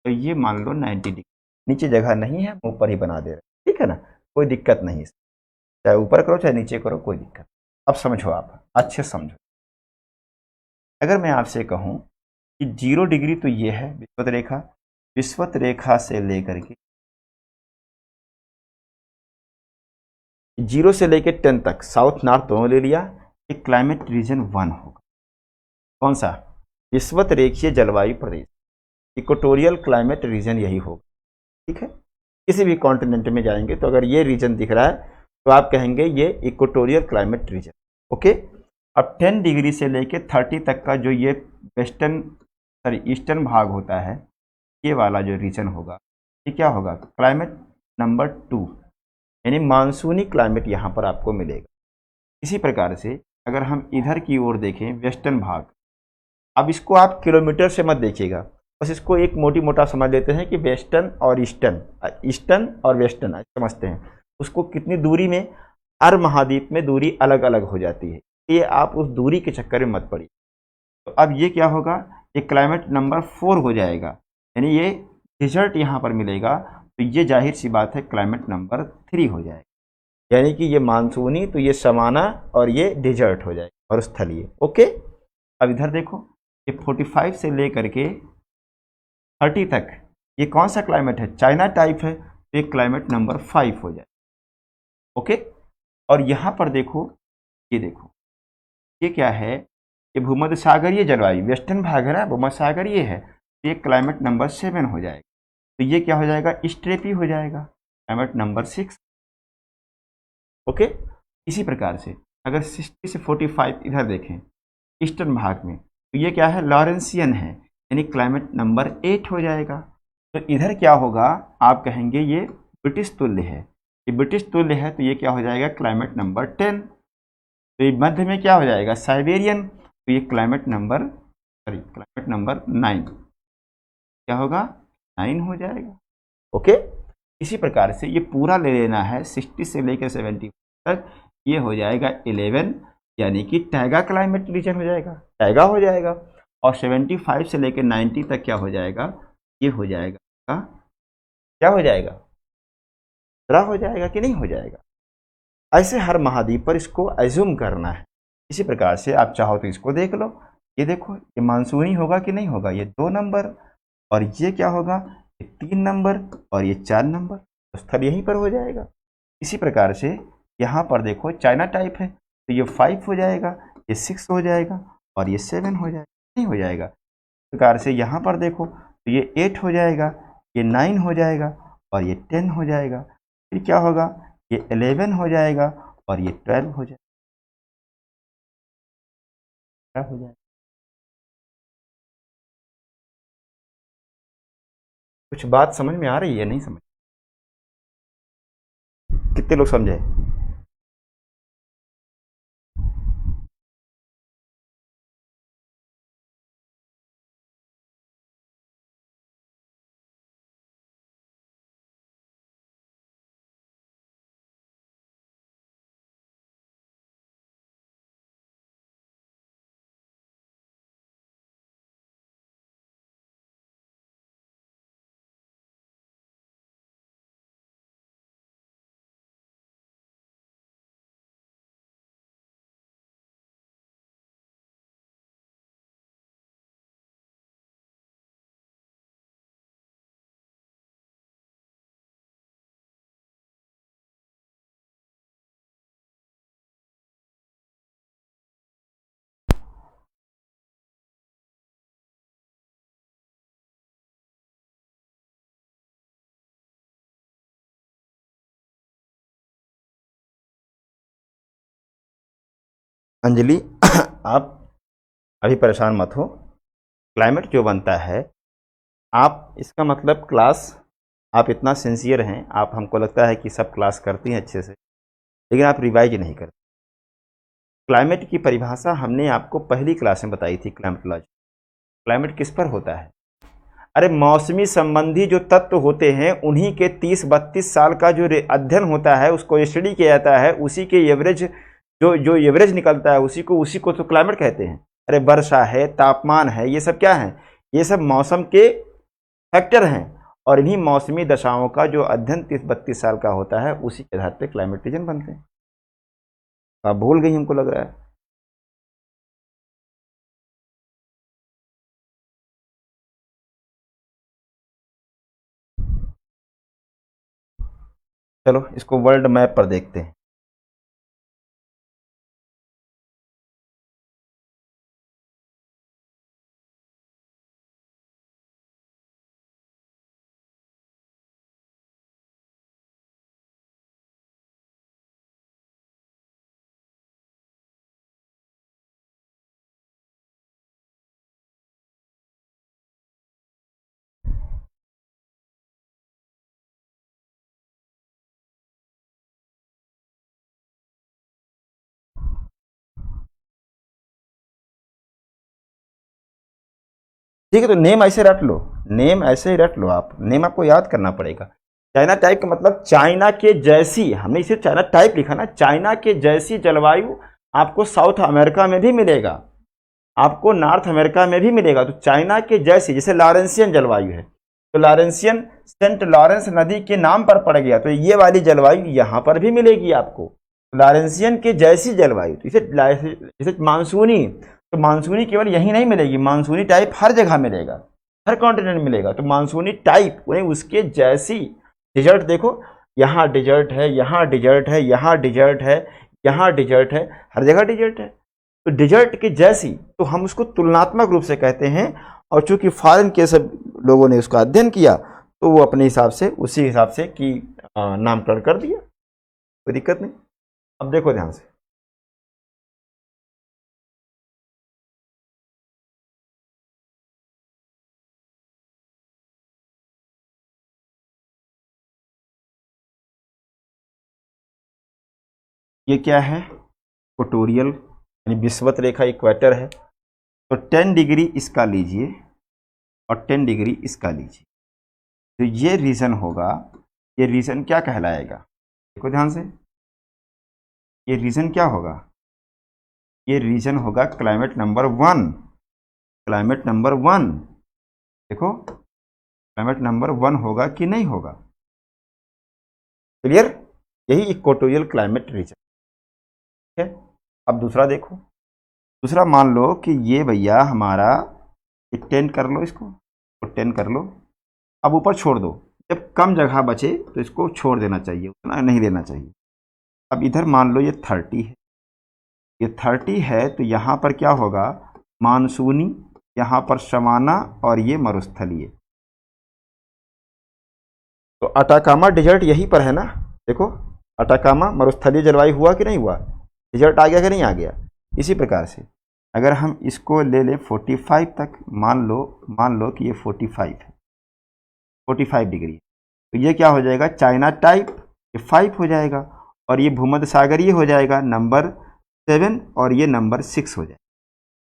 तो ये मान लो 90 डिग्री। नीचे जगह नहीं है, ऊपर ही बना दे रहे, ठीक है ना, कोई दिक्कत नहीं, चाहे ऊपर करो चाहे नीचे करो, कोई दिक्कत। अब समझो, आप अच्छे समझो। अगर मैं आपसे कहूं कि 0 डिग्री तो ये है विषुवत रेखा, विषुवत रेखा से लेकर के 0 से लेकर 10 तक साउथ नॉर्थ दोनों ले लिया, एक क्लाइमेट रीजन 1 होगा। कौन सा, विषुवत रेखीय जलवायु प्रदेश, इक्वेटोरियल क्लाइमेट रीजन यही होगा, ठीक है। किसी भी कॉन्टिनेंट में जाएंगे तो अगर ये रीजन दिख रहा है तो आप कहेंगे ये इक्वेटोरियल क्लाइमेट रीजन, ओके। अब 10 डिग्री से लेके 30 तक का जो ये वेस्टर्न सॉरी ईस्टर्न भाग होता है, ये वाला जो रीजन होगा, ये क्या होगा, क्लाइमेट नंबर 2, यानी मानसूनी क्लाइमेट यहाँ पर आपको मिलेगा। इसी प्रकार से अगर हम इधर की ओर देखें वेस्टर्न भाग, अब इसको आप किलोमीटर से मत देखिएगा, बस इसको एक मोटी मोटा समझ लेते हैं कि वेस्टर्न और ईस्टर्न, ईस्टर्न और वेस्टर्न समझते हैं, उसको कितनी दूरी में, हर महाद्वीप में दूरी अलग अलग हो जाती है, ये आप उस दूरी के चक्कर में मत पड़िए। तो अब ये क्या होगा, ये क्लाइमेट नंबर 4 हो जाएगा, यानी ये डिजर्ट यहाँ पर मिलेगा, तो ये जाहिर सी बात है क्लाइमेट नंबर 3 हो जाएगा, यानी कि ये मानसूनी, तो ये समाना और ये डिजर्ट हो जाएगा और स्थलीय, ओके। अब इधर देखो, ये 45 से लेकर के 30 तक ये कौन सा क्लाइमेट है, चाइना टाइप है, तो ये क्लाइमेट नंबर 5 हो जाए, ओके। और यहाँ पर देखो, ये देखो, ये क्या है, ये भूमध्य सागरीय जलवायु, वेस्टर्न भाग है ना, भूमध्य सागरीय है, तो ये क्लाइमेट नंबर 7 हो जाएगा। तो ये क्या हो जाएगा, स्ट्रेपी हो जाएगा, क्लाइमेट नंबर 6, ओके। इसी प्रकार से अगर 60 से 45 इधर देखें ईस्टर्न भाग में, तो ये क्या है, लॉरेंसियन है, यानी क्लाइमेट नंबर 8 हो जाएगा। तो इधर क्या होगा, आप कहेंगे ये ब्रिटिश तुल्य है, ये ब्रिटिश तुल्य है, तो ये क्या हो जाएगा, क्लाइमेट नंबर 10। तो ये मध्य में क्या हो जाएगा, साइबेरियन, तो ये क्लाइमेट नंबर 9। क्या होगा 9 हो जाएगा। ओके, इसी प्रकार से ये पूरा ले लेना है 60 से लेकर 70 तक, ये हो जाएगा 11, यानी कि टैगा क्लाइमेट रीजन हो जाएगा, टैगा हो जाएगा। और 75 से लेकर 90 तक क्या हो जाएगा, ये हो जाएगा, क्या हो जाएगा, तरह हो जाएगा कि नहीं हो जाएगा। ऐसे हर महाद्वीप पर इसको एज्यूम करना है। इसी प्रकार से आप चाहो तो इसको देख लो, ये देखो ये मानसूनी होगा कि नहीं होगा, ये 2 नंबर, और ये क्या होगा, ये 3 नंबर, और ये 4 नंबर, तो स्थल यहीं पर हो जाएगा। इसी प्रकार से यहाँ पर देखो चाइना टाइप है, तो ये 5 हो जाएगा, ये 6 हो जाएगा, और ये 7 हो जाएगा, नहीं हो जाएगा। इस प्रकार से यहाँ पर देखो तो ये 8 हो जाएगा, ये 9 हो जाएगा, और ये 10 हो जाएगा। फिर क्या होगा, ये 11 हो जाएगा, और ये 12 हो जाएगा, क्या हो जाएगा। कुछ बात समझ में आ रही है, नहीं समझ, कितने लोग समझे। अंजलि आप अभी परेशान मत हो, क्लाइमेट जो बनता है, आप इसका मतलब क्लास, आप इतना सिंसियर हैं, आप हमको लगता है कि सब क्लास करती हैं अच्छे से, लेकिन आप रिवाइज नहीं करते। क्लाइमेट की परिभाषा हमने आपको पहली क्लास में बताई थी, क्लाइमेटोलॉजी। क्लाइमेट किस पर होता है, अरे मौसमी संबंधी जो तत्व होते हैं उन्हीं के 30-32 साल का जो अध्ययन होता है उसको स्टडी किया जाता है, उसी के एवरेज जो जो एवरेज निकलता है उसी को तो क्लाइमेट कहते हैं। अरे वर्षा है, तापमान है, ये सब क्या है, ये सब मौसम के फैक्टर हैं, और इन्हीं मौसमी दशाओं का जो अध्ययन 30-32 साल का होता है उसी के आधार पर क्लाइमेट रीजन बनते हैं। आप भूल गई हमको लग रहा है। चलो इसको वर्ल्ड मैप पर देखते हैं। ठीक है, तो नेम ऐसे रट लो, नेम ऐसे ही रट लो, आप नेम आपको याद करना पड़ेगा। चाइना टाइप का मतलब चाइना के जैसी, हमने इसे चाइना टाइप लिखा ना, चाइना के जैसी जलवायु आपको साउथ अमेरिका में भी मिलेगा, आपको नॉर्थ अमेरिका में भी मिलेगा। तो चाइना के जैसी, जैसे लॉरेंसियन जलवायु है, तो लॉरेंसियन सेंट लॉरेंस नदी के नाम पर पड़ गया, तो ये वाली जलवायु यहाँ पर भी मिलेगी आपको, लॉरेंसियन के जैसी जलवायु। तो इसे जैसे मानसूनी, तो मानसूनी केवल यहीं नहीं मिलेगी, मानसूनी टाइप हर जगह मिलेगा, हर कॉन्टिनेंट मिलेगा। तो मानसूनी टाइप उन्हें उसके जैसी, डिजर्ट देखो, यहाँ डिजर्ट है, यहाँ डिजर्ट है, यहाँ डिजर्ट है, यहाँ डिजर्ट है, हर जगह डिजर्ट है, तो डिजर्ट की जैसी, तो हम उसको तुलनात्मक रूप से कहते हैं। और चूंकि फॉरेन के सब लोगों ने उसका अध्ययन किया तो वो अपने हिसाब से उसी हिसाब से की नामकरण कर दिया, कोई दिक्कत नहीं। अब देखो ध्यान से, ये क्या है, इक्वेटोरियल यानी विषुवत रेखा इक्वेटर है, तो 10 डिग्री इसका लीजिए, और 10 डिग्री इसका लीजिए। तो ये रीजन होगा, ये रीजन क्या कहलाएगा, देखो ध्यान से, ये रीजन क्या होगा, ये रीजन होगा क्लाइमेट नंबर 1। क्लाइमेट नंबर 1, देखो क्लाइमेट नंबर 1 होगा कि नहीं होगा, क्लियर, यही इक्वेटोरियल क्लाइमेट रीजन। ठीक है, अब दूसरा देखो, दूसरा मान लो कि ये भैया हमारा 10 कर लो, इसको 10 कर लो, अब ऊपर छोड़ दो, जब कम जगह बचे तो इसको छोड़ देना चाहिए, उतना नहीं लेना चाहिए। अब इधर मान लो ये 30 है, ये 30 है, तो यहाँ पर क्या होगा, मानसूनी, यहाँ पर सवाना और ये मरुस्थलीय। तो अटाकामा डिजर्ट यहीं पर है ना, देखो अटाकामा मरुस्थलीय जलवायु हुआ कि नहीं हुआ, डिजर्ट आ गया कि नहीं आ गया। इसी प्रकार से अगर हम इसको ले लें 45 तक, मान लो कि ये 45 है, 45 डिग्री, तो ये क्या हो जाएगा, चाइना टाइप, ये 5 हो जाएगा, और ये भूमध्य सागरीय हो जाएगा नंबर 7, और ये नंबर 6 हो जाएगा।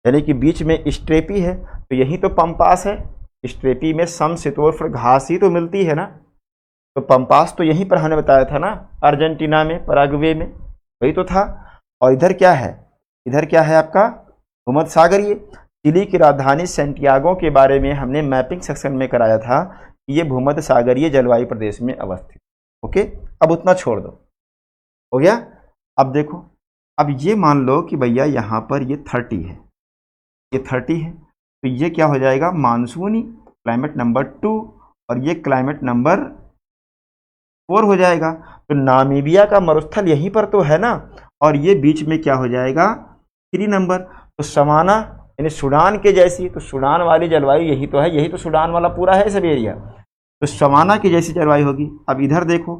यानी कि बीच में स्ट्रेपी है, तो यही तो पंपास है, स्ट्रेपी में समशीतोष्ण घास ही तो मिलती है ना, तो पंपास तो यहीं पर हमने बताया था ना, अर्जेंटीना में, पराग्वे में, वही तो था। और इधर क्या है, इधर क्या है आपका भूमध्य सागरीय। चिली की राजधानी सेंटियागो के बारे में हमने मैपिंग सेक्शन में कराया था कि ये भूमध्य सागरीय जलवायु प्रदेश में अवस्थित। ओके, अब उतना छोड़ दो, हो गया। अब देखो, अब ये मान लो कि भैया यहाँ पर ये 30 है, ये 30 है, तो ये क्या हो जाएगा, मानसूनी क्लाइमेट नंबर 2, और ये क्लाइमेट नंबर 4 हो जाएगा। तो नामीबिया का मरुस्थल यहीं पर तो है ना, और ये बीच में क्या हो जाएगा, 3 नंबर। तो सवाना यानी सूडान के जैसी, तो सूडान वाली जलवायु यही तो है, यही तो सूडान वाला पूरा है सब एरिया, तो सवाना की जैसी जलवायु होगी। अब इधर देखो,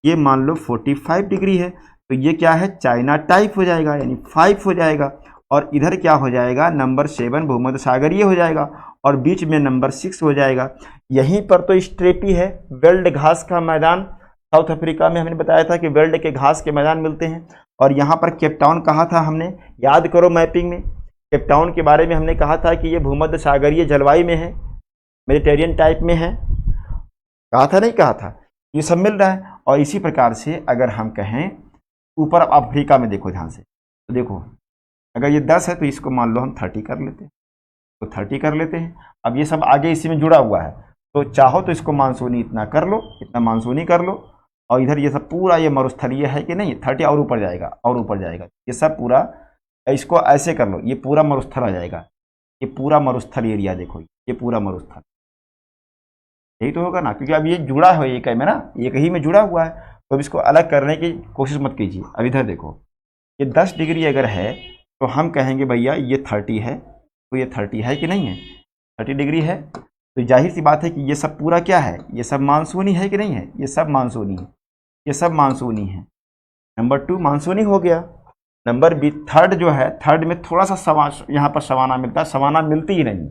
ये मान लो 45 डिग्री है, तो ये क्या है, चाइना टाइप हो जाएगा, यानी 5 हो जाएगा, और इधर क्या हो जाएगा, नंबर 7 भूमध्य सागरीय हो जाएगा, और बीच में नंबर 6 हो जाएगा। यहीं पर तो स्ट्रेपी है, वेल्ड घास का मैदान, साउथ अफ्रीका में हमने बताया था कि वेल्ड के घास के मैदान मिलते हैं। और यहाँ पर केपटाउन कहा था हमने, याद करो मैपिंग में, केपटाउन के बारे में हमने कहा था कि ये भूमध्य सागरीय जलवायु में है, मेडिटेरियन टाइप में है, कहा था नहीं कहा था, ये सब मिल रहा है। और इसी प्रकार से अगर हम कहें ऊपर अफ्रीका में, देखो ध्यान से, तो देखो अगर ये 10 है तो इसको मान लो हम 30 कर लेते हैं, तो 30 कर लेते हैं। अब ये सब आगे इसी में जुड़ा हुआ है, तो चाहो तो इसको मानसूनी इतना कर लो, इतना मानसूनी कर लो, और इधर ये सब पूरा ये मरुस्थलीय है कि नहीं, 30 और ऊपर जाएगा, और ऊपर जाएगा, ये सब पूरा, इसको ऐसे कर लो, ये पूरा मरुस्थल आ जाएगा, ये पूरा मरुस्थल एरिया, देखो ये पूरा मरुस्थल, यही तो होगा ना, क्योंकि अब ये जुड़ा है एक में ना, एक ही में जुड़ा हुआ है, तो अब इसको अलग करने की कोशिश मत कीजिए। अब इधर देखो, ये 10 डिग्री अगर है तो हम कहेंगे भैया ये 30 है, तो ये 30 है कि नहीं है, 30 डिग्री है, तो जाहिर सी बात है कि ये सब पूरा क्या है, ये सब मानसूनी है कि नहीं है, ये सब मानसूनी है, ये सब मानसूनी है। नंबर 2 मानसूनी हो गया। नंबर बी, थर्ड जो है, थर्ड में थोड़ा सा यहाँ पर सवाना मिलता है, सवाना मिलती ही नहीं,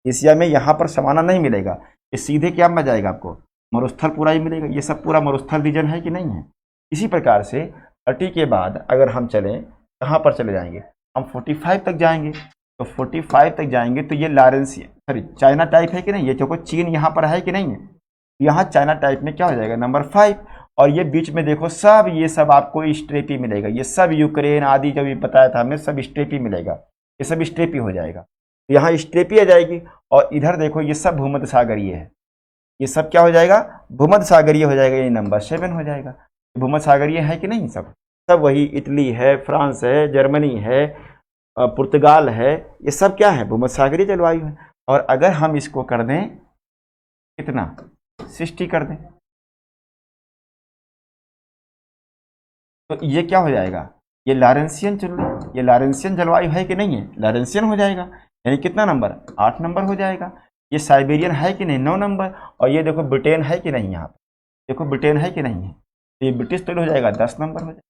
एशिया में यहाँ पर सवाना नहीं मिलेगा, ये सीधे क्या मिल जाएगा आपको, मरुस्थल पूरा ही मिलेगा, ये सब पूरा मरुस्थल रीजन है कि नहीं है। इसी प्रकार से 30 के बाद अगर हम चलें, कहाँ पर चले जाएंगे, हम 45 तक जाएंगे, तो 45 तक जाएंगे तो ये लॉरेंसियन, सॉरी चाइना टाइप है कि नहीं, ये देखो चीन यहाँ पर है कि नहीं है, यहाँ चाइना टाइप में क्या हो जाएगा, नंबर 5, और ये बीच में देखो सब, ये सब आपको स्ट्रेपी मिलेगा, ये सब यूक्रेन आदि जो भी बताया था हमने, सब स्ट्रेपी मिलेगा, ये सब स्ट्रेपी हो जाएगा, तो यहाँ स्ट्रेपी आ जाएगी। और इधर देखो ये सब भूमध्य सागरीय है, ये सब क्या हो जाएगा, भूमध्य सागरीय हो जाएगा, ये नंबर 7 हो जाएगा। भूमध्य सागरीय है कि नहीं, सब सब वही, इटली है, फ्रांस है, जर्मनी है, पुर्तगाल है, ये सब क्या है, भूमध्य सागरीय जलवायु है। और अगर हम इसको कर दें कितना, 60 कर दें, तो ये क्या हो जाएगा, ये लॉरेंसियन चल रहा है, ये लॉरेंसियन जलवायु है कि नहीं है, लॉरेंसियन हो जाएगा, यानी कितना नंबर, 8 नंबर हो जाएगा। ये साइबेरियन है कि नहीं, 9 नंबर। और ये देखो ब्रिटेन है कि नहीं, यहाँ पर देखो ब्रिटेन है कि नहीं है, तो ये ब्रिटिश तो हो जाएगा, 10 नंबर हो जाएगा,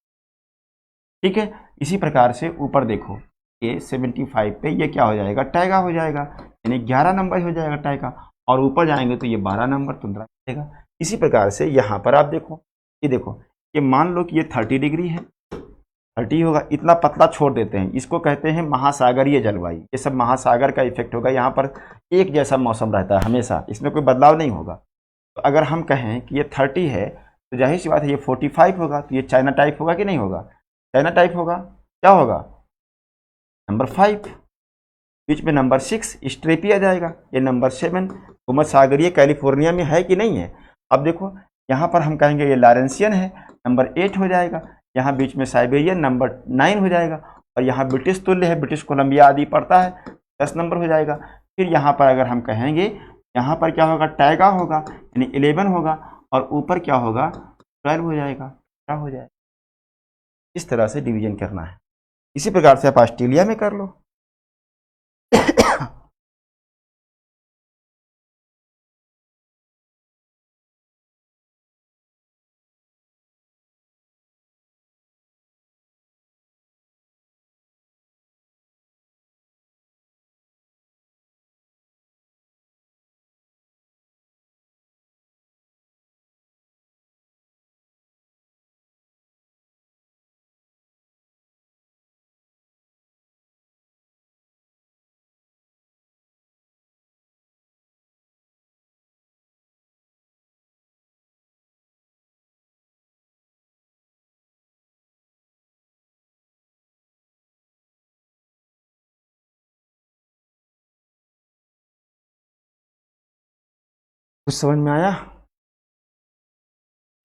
ठीक है। इसी प्रकार से ऊपर देखो, ये 75 पे ये क्या हो जाएगा, टैगा हो जाएगा, यानी 11 नंबर हो जाएगा टैगा, और ऊपर जाएंगे तो ये 12 नंबर तुंद्रा मिलेगा। इसी प्रकार से यहाँ पर आप देखो, ये देखो, ये मान लो कि ये 30 डिग्री है, 30 होगा, इतना पतला छोड़ देते हैं, इसको कहते हैं महासागरीय जलवायु। ये सब महासागर का इफेक्ट होगा, यहाँ पर एक जैसा मौसम रहता है हमेशा, इसमें कोई बदलाव नहीं होगा। तो अगर हम कहें कि ये 30 है तो जाहिर सी बात है ये 45 होगा, तो ये चाइना टाइप होगा कि नहीं होगा? चाइना टाइप होगा। क्या होगा? नंबर 5। बीच में नंबर 6 स्ट्रेपी आ जाएगा। ये नंबर 7 भूमध्यसागरीय कैलिफोर्निया में है कि नहीं है? अब देखो यहाँ पर हम कहेंगे ये लॉरेंसियन है, नंबर 8 हो जाएगा। यहाँ बीच में साइबेरियन नंबर 9 हो जाएगा, और यहाँ ब्रिटिश तुल्य है, ब्रिटिश कोलंबिया आदि पड़ता है, 10 नंबर हो जाएगा। फिर यहाँ पर अगर हम कहेंगे यहाँ पर क्या होगा? टैगा होगा, यानी 11 होगा, और ऊपर क्या होगा? 12 हो जाएगा। क्या हो जाएगा? इस तरह से डिवीजन करना है। इसी प्रकार से आप ऑस्ट्रेलिया में कर लो। कुछ समझ में आया?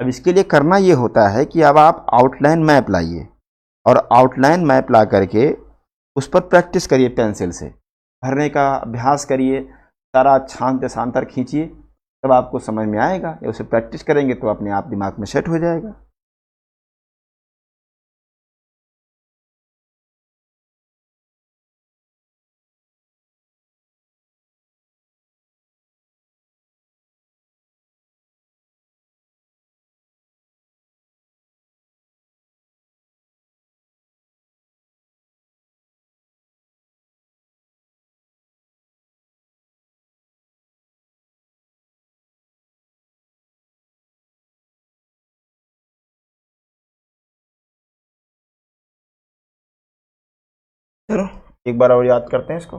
अब इसके लिए करना ये होता है कि अब आप आउटलाइन मैप लाइए, और आउटलाइन मैप ला करके उस पर प्रैक्टिस करिए, पेंसिल से भरने का अभ्यास करिए, सारा शांत देशांतर खींचिए, तब आपको समझ में आएगा। या उसे प्रैक्टिस करेंगे तो अपने आप दिमाग में सेट हो जाएगा। चलो एक बार और याद करते हैं इसको।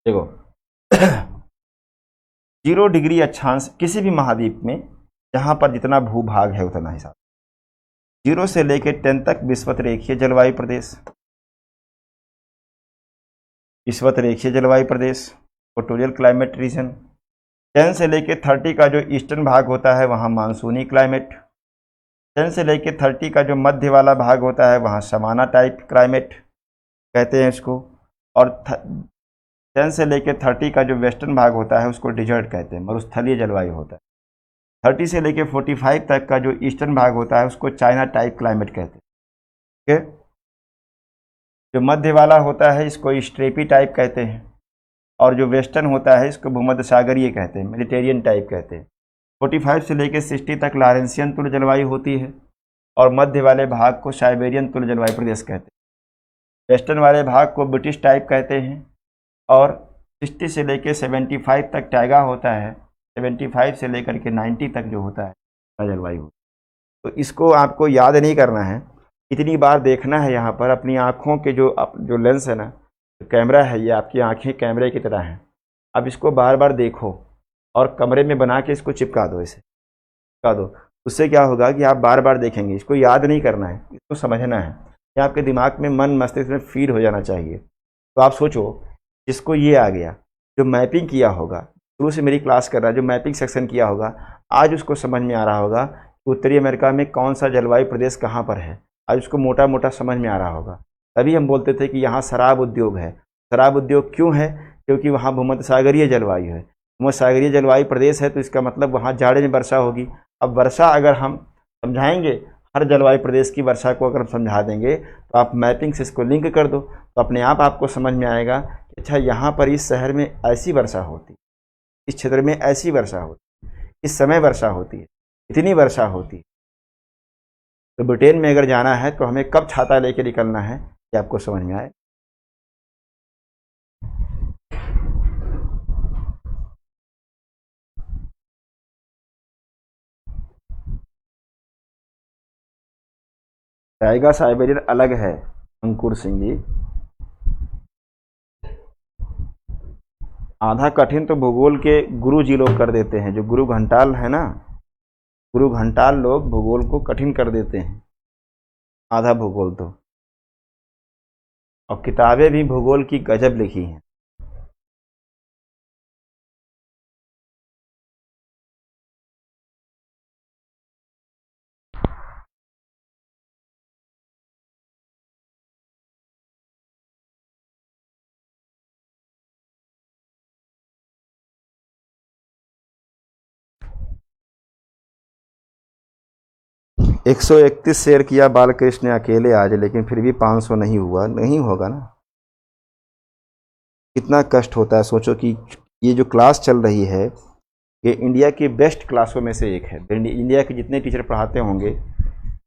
देखो 0 डिग्री अक्षांश किसी भी महाद्वीप में जहां पर जितना भूभाग है उतना हिसाब, 0 से लेकर 10 तक विषुवत रेखीय जलवायु प्रदेश, विषुवत रेखीय जलवायु प्रदेश, इक्वेटोरियल क्लाइमेट रीजन। 10 से लेकर 30 का जो ईस्टर्न भाग होता है वहाँ मानसूनी क्लाइमेट। 10 से लेकर 30 का जो मध्य वाला भाग होता है वहाँ समाना टाइप क्लाइमेट कहते हैं इसको। और 10 से लेकर 30 का जो वेस्टर्न भाग होता है उसको डिजर्ट कहते हैं, मरुस्थलीय जलवायु होता है। 30 से लेकर 45 तक का जो ईस्टर्न भाग होता है उसको चाइना टाइप क्लाइमेट कहते हैं। ठीक है। जो मध्य वाला होता है इसको स्ट्रेपी टाइप कहते हैं, और जो वेस्टर्न होता है इसको भूमध्य सागरीय कहते हैं, मेडिटेरियन टाइप कहते हैं। 45 से लेकर 60 तक लॉरेंसियन तुल्य जलवायु होती है, और मध्य वाले भाग को साइबेरियन तुल्य जलवायु प्रदेश कहते हैं। वेस्टर्न वाले भाग को ब्रिटिश टाइप कहते हैं, और 60 से लेकर 75 तक टैगा होता है, 75 से लेकर के 90 तक जो होता है जलवायु। तो इसको आपको याद नहीं करना है, इतनी बार देखना है। यहाँ पर अपनी आँखों के जो लेंस है ना, कैमरा है, ये आपकी आँखें कैमरे की तरह हैं। अब इसको बार बार देखो, और कमरे में बना के इसको चिपका दो, इसे चिपका दो। उससे क्या होगा कि आप बार बार देखेंगे। इसको याद नहीं करना है, इसको समझना है। ये आपके दिमाग में, मन मस्तिष्क में फीड हो जाना चाहिए। तो आप सोचो, जिसको ये आ गया, जो मैपिंग किया होगा, शुरू से मेरी क्लास कर रहा है, जो मैपिंग सेक्शन किया होगा, आज उसको समझ में आ रहा होगा कि उत्तरी अमेरिका में कौन सा जलवायु प्रदेश कहाँ पर है। आज उसको मोटा मोटा समझ में आ रहा होगा। तभी हम बोलते थे कि यहाँ शराब उद्योग है। शराब उद्योग क्यों है? क्योंकि वहाँ भूमध्य सागरीय जलवायु है। भूमध्य सागरीय जलवायु प्रदेश है तो इसका मतलब वहाँ जाड़े में वर्षा होगी। अब वर्षा अगर हम समझाएंगे, हर जलवायु प्रदेश की वर्षा को अगर हम समझा देंगे, तो आप मैपिंग से इसको लिंक कर दो, तो अपने आप आपको समझ में आएगा कि अच्छा यहाँ पर इस शहर में ऐसी वर्षा होती, इस क्षेत्र में ऐसी वर्षा होती, इस समय वर्षा होती है, इतनी वर्षा होती है। तो ब्रिटेन में अगर जाना है तो हमें कब छाता लेके निकलना है, ये आपको समझ में आए। टाइगर साइबेरियन अलग है अंकुर सिंह जी। आधा कठिन तो भूगोल के गुरु जी लोग कर देते हैं, जो गुरु घंटाल है ना, गुरु घंटाल लोग भूगोल को कठिन कर देते हैं, आधा भूगोल तो। और किताबें भी भूगोल की गजब लिखी हैं। 131 शेर किया बालकृष्ण ने अकेले आज, लेकिन फिर भी 500 नहीं हुआ, नहीं होगा ना। कितना कष्ट होता है, सोचो कि ये जो क्लास चल रही है ये इंडिया की बेस्ट क्लासों में से एक है। इंडिया के जितने टीचर पढ़ाते होंगे,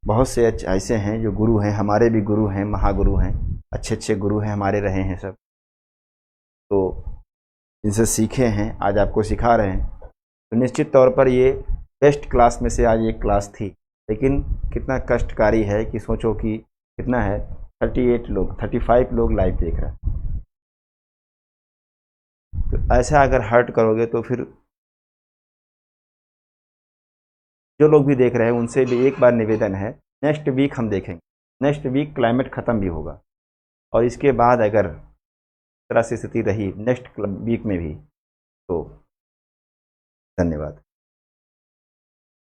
बहुत से ऐसे हैं जो गुरु हैं, हमारे भी गुरु हैं, महागुरु हैं, अच्छे अच्छे गुरु हैं हमारे रहे हैं सब, तो जिनसे सीखे हैं आज आपको सिखा रहे हैं। तो निश्चित तौर पर ये बेस्ट क्लास में से आज एक क्लास थी। लेकिन कितना कष्टकारी है कि सोचो कि कितना है, 35 लोग लाइव देख रहे हैं। तो ऐसा अगर हर्ट करोगे तो फिर जो लोग भी देख रहे हैं उनसे भी एक बार निवेदन है, नेक्स्ट वीक हम देखेंगे। नेक्स्ट वीक क्लाइमेट ख़त्म भी होगा, और इसके बाद अगर इस तरह से स्थिति रही नेक्स्ट वीक में भी, तो धन्यवाद,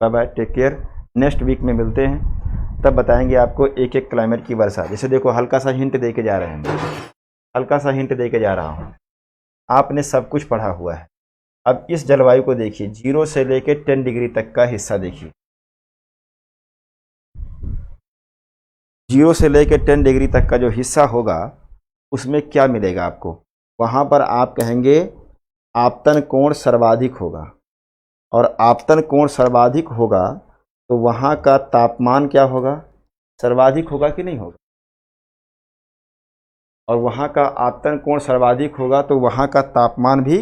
bye bye, take care. Next week में मिलते हैं, तब बताएंगे आपको एक एक क्लाइमेट की वर्षा। जैसे देखो, हल्का सा हिंट दे के जा रहे हैं, हल्का सा हिंट दे के जा रहा हूँ। आपने सब कुछ पढ़ा हुआ है, अब इस जलवायु को देखिए, 0 से लेकर 10 डिग्री तक का हिस्सा देखिए। 0 से लेकर 10 डिग्री तक का जो हिस्सा होगा उसमें क्या मिलेगा आपको? वहाँ पर आप कहेंगे आपतन कोण सर्वाधिक होगा, और आपतन कोण सर्वाधिक होगा तो वहाँ का तापमान क्या होगा? सर्वाधिक होगा कि नहीं होगा? और वहाँ का आपतन कोण सर्वाधिक होगा तो वहाँ का तापमान भी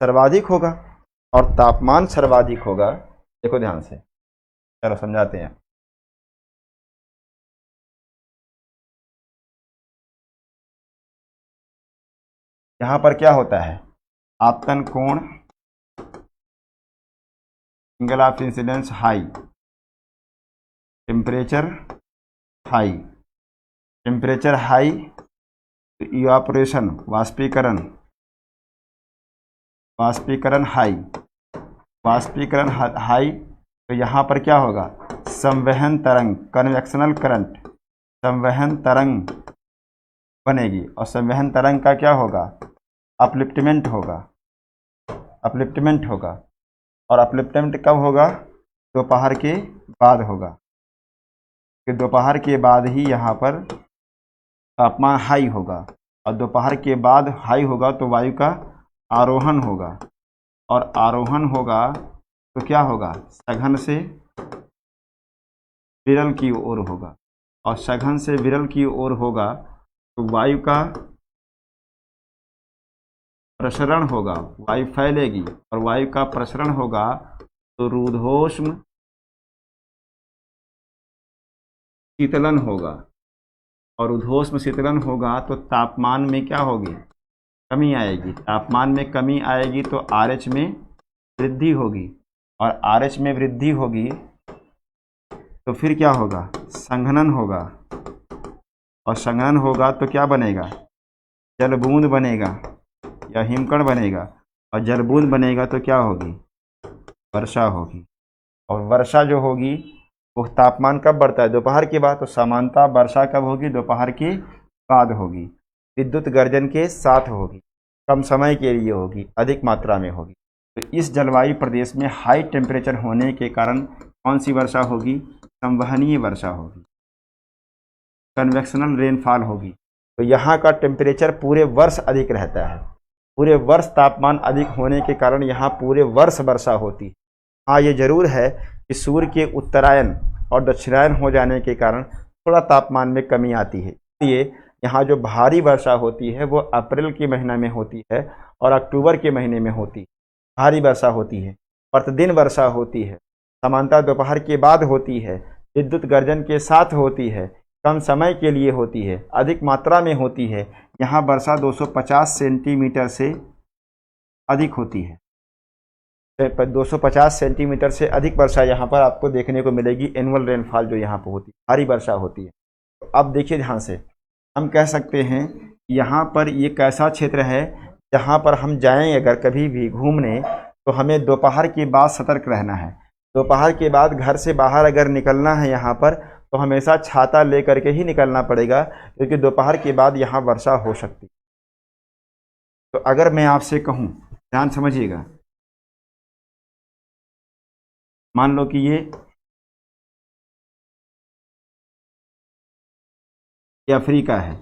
सर्वाधिक होगा, और तापमान सर्वाधिक होगा, देखो ध्यान से, चलो समझाते हैं। यहाँ पर क्या होता है? आपतन कोण, angle of incidence high, temperature high, temperature high, evaporation वाष्पीकरण, वाष्पीकरण हाई, वाष्पीकरण हाई, तो यहाँ पर क्या होगा? संवहन तरंग, कन्वेक्शनल करंट, संवहन तरंग बनेगी, और संवहन तरंग का क्या होगा? अपलिफ्टमेंट होगा, अपलिफ्टमेंट होगा। और अपलिफ्टमेंट कब होगा? दोपहर के बाद होगा, कि दोपहर के बाद ही यहाँ पर तापमान हाई होगा, और दोपहर के बाद हाई होगा तो वायु का आरोहण होगा, और आरोहण होगा तो क्या होगा? सघन से विरल की ओर होगा, और सघन से विरल की ओर होगा तो वायु का प्रसरण होगा, वायु फैलेगी, और वायु का प्रसरण होगा तो रुद्धोष्म शीतलन होगा, और ऊर्ध्वोष्म शीतलन होगा तो तापमान में क्या होगी? कमी आएगी। तापमान में कमी आएगी तो RH में वृद्धि होगी, और RH में वृद्धि होगी तो फिर क्या होगा? संघनन होगा, और संघनन होगा तो क्या बनेगा? जलबूंद बनेगा या हिमकण बनेगा, और जलबूंद बनेगा तो क्या होगी? वर्षा होगी। और वर्षा जो होगी वो तापमान कब बढ़ता है? दोपहर के बाद। तो सामान्यतः वर्षा कब होगी? दोपहर के बाद होगी, विद्युत गर्जन के साथ होगी, कम समय के लिए होगी, अधिक मात्रा में होगी। तो इस जलवायु प्रदेश में हाई टेम्परेचर होने के कारण कौन सी वर्षा होगी? संवहनीय वर्षा होगी, कन्वेक्शनल रेनफॉल होगी। तो यहाँ का टेम्परेचर पूरे वर्ष अधिक रहता है, पूरे वर्ष तापमान अधिक होने के कारण यहाँ पूरे वर्ष वर्षा होती है। हाँ, ये जरूर है कि सूर्य के उत्तरायण और दक्षिणायन हो जाने के कारण थोड़ा तापमान में कमी आती है, इसलिए यहाँ जो भारी वर्षा होती है वो अप्रैल के महीना में होती है और अक्टूबर के महीने में होती है। भारी वर्षा होती है, प्रतिदिन वर्षा होती है, सामान्यतः दोपहर के बाद होती है, विद्युत गर्जन के साथ होती है, कम समय के लिए होती है, अधिक मात्रा में होती है। यहाँ वर्षा 250 सेंटीमीटर से अधिक होती है। 250 सेंटीमीटर से अधिक वर्षा यहाँ पर आपको देखने को मिलेगी, एनुअल रेनफॉल जो यहाँ पर होती है, भारी वर्षा होती है। तो अब देखिए ध्यान से, हम कह सकते हैं यहाँ पर ये कैसा क्षेत्र है जहाँ पर हम जाएं अगर कभी भी घूमने तो हमें दोपहर के बाद सतर्क रहना है। दोपहर के बाद घर से बाहर अगर निकलना है यहाँ पर तो हमेशा छाता लेकर के ही निकलना पड़ेगा, क्योंकि दोपहर के बाद यहाँ वर्षा हो सकती है। तो अगर मैं आपसे कहूँ, ध्यान समझिएगा, मान लो कि ये अफ्रीका है,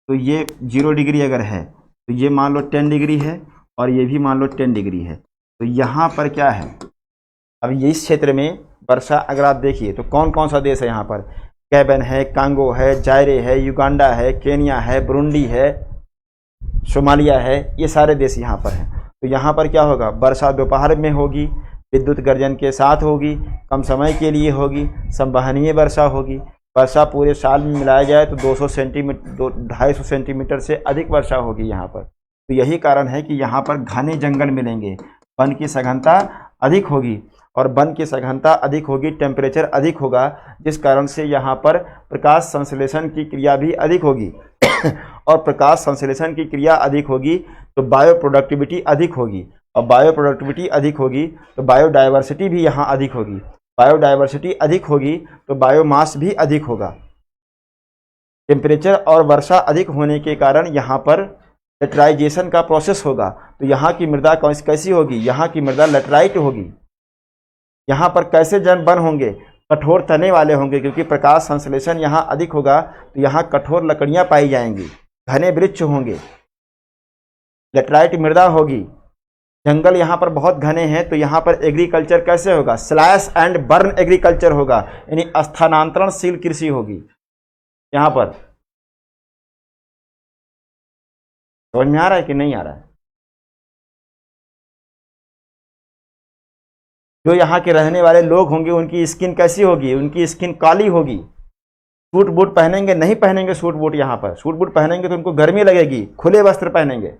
तो ये 0 डिग्री अगर है तो ये मान लो 10 डिग्री है और ये भी मान लो 10 डिग्री है। तो यहाँ पर क्या है, अब ये इस क्षेत्र में वर्षा अगर आप देखिए तो कौन कौन सा देश है यहाँ पर, गैबन है, कांगो है, जायरे है, युगांडा है, केन्या है, बुरुंडी है, सोमालिया है, ये सारे देश यहाँ पर हैं। तो यहाँ पर क्या होगा, वर्षा दोपहर में होगी, विद्युत गर्जन के साथ होगी, कम समय के लिए होगी, संवहनीय वर्षा होगी। वर्षा पूरे साल में मिलाया जाए तो 200 सेंटीमीटर 250 सेंटीमीटर से अधिक वर्षा होगी यहाँ पर। तो यही कारण है कि यहाँ पर घने जंगल मिलेंगे, वन की सघनता अधिक होगी, और वन की सघनता अधिक होगी, टेम्परेचर अधिक होगा, जिस कारण से यहाँ पर प्रकाश संश्लेषण की क्रिया भी अधिक होगी और प्रकाश संश्लेषण की क्रिया अधिक होगी तो बायो प्रोडक्टिविटी अधिक होगी, और बायो प्रोडक्टिविटी अधिक होगी तो बायोडाइवर्सिटी भी यहाँ अधिक होगी। बायोडाइवर्सिटी अधिक होगी तो बायोमास भी अधिक होगा। टेम्परेचर और वर्षा अधिक होने के कारण यहाँ पर लेटराइजेशन का प्रोसेस होगा। तो यहाँ की मृदा कैसी होगी, यहाँ की मृदा लेटराइट होगी। यहाँ पर कैसे वन होंगे, कठोर तने वाले होंगे, क्योंकि प्रकाश संश्लेषण यहाँ अधिक होगा तो यहाँ कठोर लकड़ियाँ पाई जाएंगी, घने वृक्ष होंगे, लेटराइट मृदा होगी। जंगल यहाँ पर बहुत घने हैं तो यहाँ पर एग्रीकल्चर कैसे होगा, स्लैश एंड बर्न एग्रीकल्चर होगा, यानी स्थानांतरणशील कृषि होगी। यहाँ पर समझ में आ रहा है कि नहीं आ रहा है? जो यहाँ के रहने वाले लोग होंगे उनकी स्किन कैसी होगी, उनकी स्किन काली होगी। सूट बूट पहनेंगे, नहीं पहनेंगे सूट बूट, यहाँ पर सूट बूट पहनेंगे तो उनको गर्मी लगेगी, खुले वस्त्र पहनेंगे।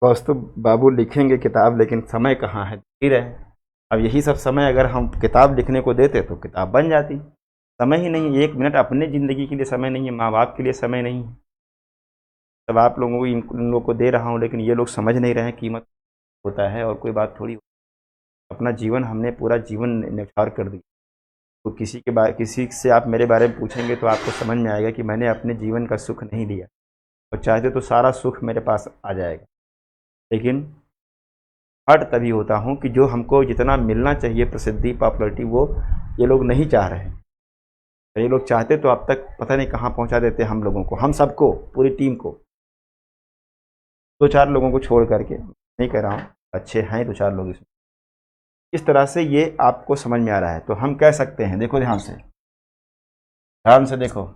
कौस्तुभ बाबू लिखेंगे किताब, लेकिन समय कहाँ है, धीर है। अब यही सब समय अगर हम किताब लिखने को देते तो किताब बन जाती। समय ही नहीं है, 1 मिनट अपने ज़िंदगी के लिए समय नहीं है, माँ बाप के लिए समय नहीं है। तब आप लोगों को इन लोगों को दे रहा हूँ, लेकिन ये लोग समझ नहीं रहे हैं कीमत होता है, और कोई बात थोड़ी। अपना जीवन हमने पूरा जीवन न्यौछावर कर दिया। तो किसी से आप मेरे बारे में पूछेंगे तो आपको समझ में आएगा कि मैंने अपने जीवन का सुख नहीं लिया, और चाहते तो सारा सुख मेरे पास आ जाएगा। लेकिन हट तभी होता हूँ कि जो हमको जितना मिलना चाहिए, प्रसिद्धि, पॉपुलैरिटी, वो ये लोग नहीं चाह रहे हैं। ये लोग चाहते तो अब तक पता नहीं कहाँ पहुँचा देते हम लोगों को, हम सबको, पूरी टीम को। 2-4 लोगों को छोड़ करके, नहीं कह रहा हूँ, अच्छे हैं 2-4 लोग इसमें। इस तरह से ये आपको समझ में आ रहा है। तो हम कह सकते हैं, देखो ध्यान से, ध्यान से देखो,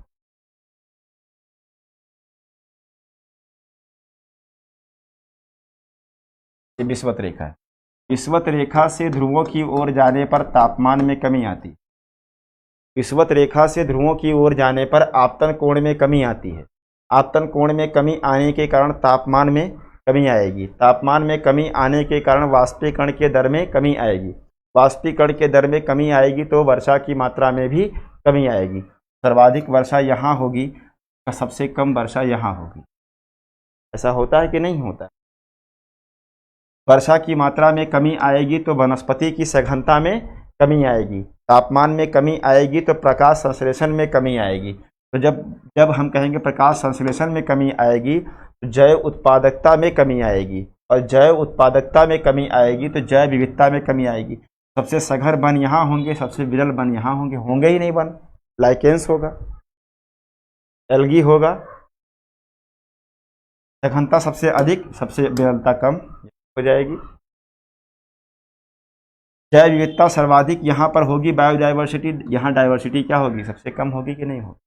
ये विषुवत रेखा है। विषुवत रेखा से ध्रुवों की ओर जाने पर तापमान में कमी आती है। विषुवत रेखा से ध्रुवों की ओर जाने पर आपतन कोण में कमी आती है। आपतन कोण में कमी आने के कारण तापमान में कमी आएगी। तापमान में कमी आने के कारण वाष्पीकरण के दर में कमी आएगी। वाष्पीकरण के दर में कमी आएगी तो वर्षा की मात्रा में भी कमी आएगी। सर्वाधिक वर्षा यहाँ होगी, सबसे कम वर्षा यहाँ होगी। ऐसा होता है कि नहीं होता? वर्षा की मात्रा में कमी आएगी तो वनस्पति की सघनता में कमी आएगी। तापमान में कमी आएगी तो प्रकाश संश्लेषण में कमी आएगी। तो जब हम कहेंगे प्रकाश संश्लेषण में कमी आएगी तो जैव उत्पादकता में कमी आएगी, और जैव उत्पादकता में कमी आएगी तो जैव विविधता में कमी आएगी। सबसे सघन वन यहाँ होंगे, सबसे विरल वन यहाँ होंगे ही नहीं वन। लाइकेंस होगा, एल्गी होगा, सघनता सबसे अधिक, सबसे विरलता कम। हो जाएगी। जैव विविधता सर्वाधिक यहाँ पर होगी, बायोडाइवर्सिटी, यहाँ डाइवर्सिटी क्या होगी, सबसे कम होगी कि नहीं होगी।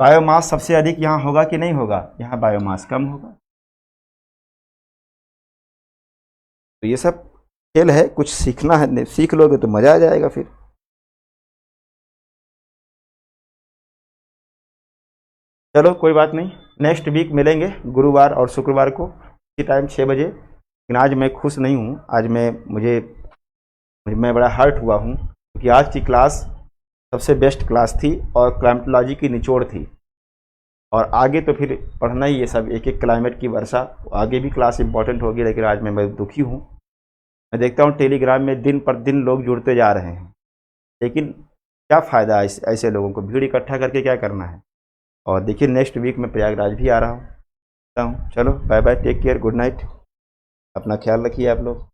बायोमास सबसे अधिक यहाँ होगा कि नहीं होगा, यहाँ बायोमास कम होगा। तो ये सब खेल है, कुछ सीखना है, सीख लोगे तो मजा आ जाएगा फिर। चलो कोई बात नहीं, नेक्स्ट वीक मिलेंगे गुरुवार और शुक्रवार को इसी टाइम 6 बजे। लेकिन आज मैं खुश नहीं हूँ, आज मैं बड़ा हर्ट हुआ हूँ, क्योंकि आज की क्लास सबसे बेस्ट क्लास थी और क्लाइमेटोलॉजी की निचोड़ थी। और आगे तो फिर पढ़ना ही ये सब, एक एक क्लाइमेट की वर्षा, आगे भी क्लास इंपॉर्टेंट होगी। लेकिन आज मैं दुखी हूँ। मैं देखता हूँ टेलीग्राम में दिन पर दिन लोग जुड़ते जा रहे हैं, लेकिन क्या फ़ायदा ऐसे लोगों को भीड़ इकट्ठा करके क्या करना है। और देखिए नेक्स्ट वीक मैं प्रयागराज भी आ रहा हूँ। चलो bye bye, take care, good night, अपना ख्याल रखिए आप लोग।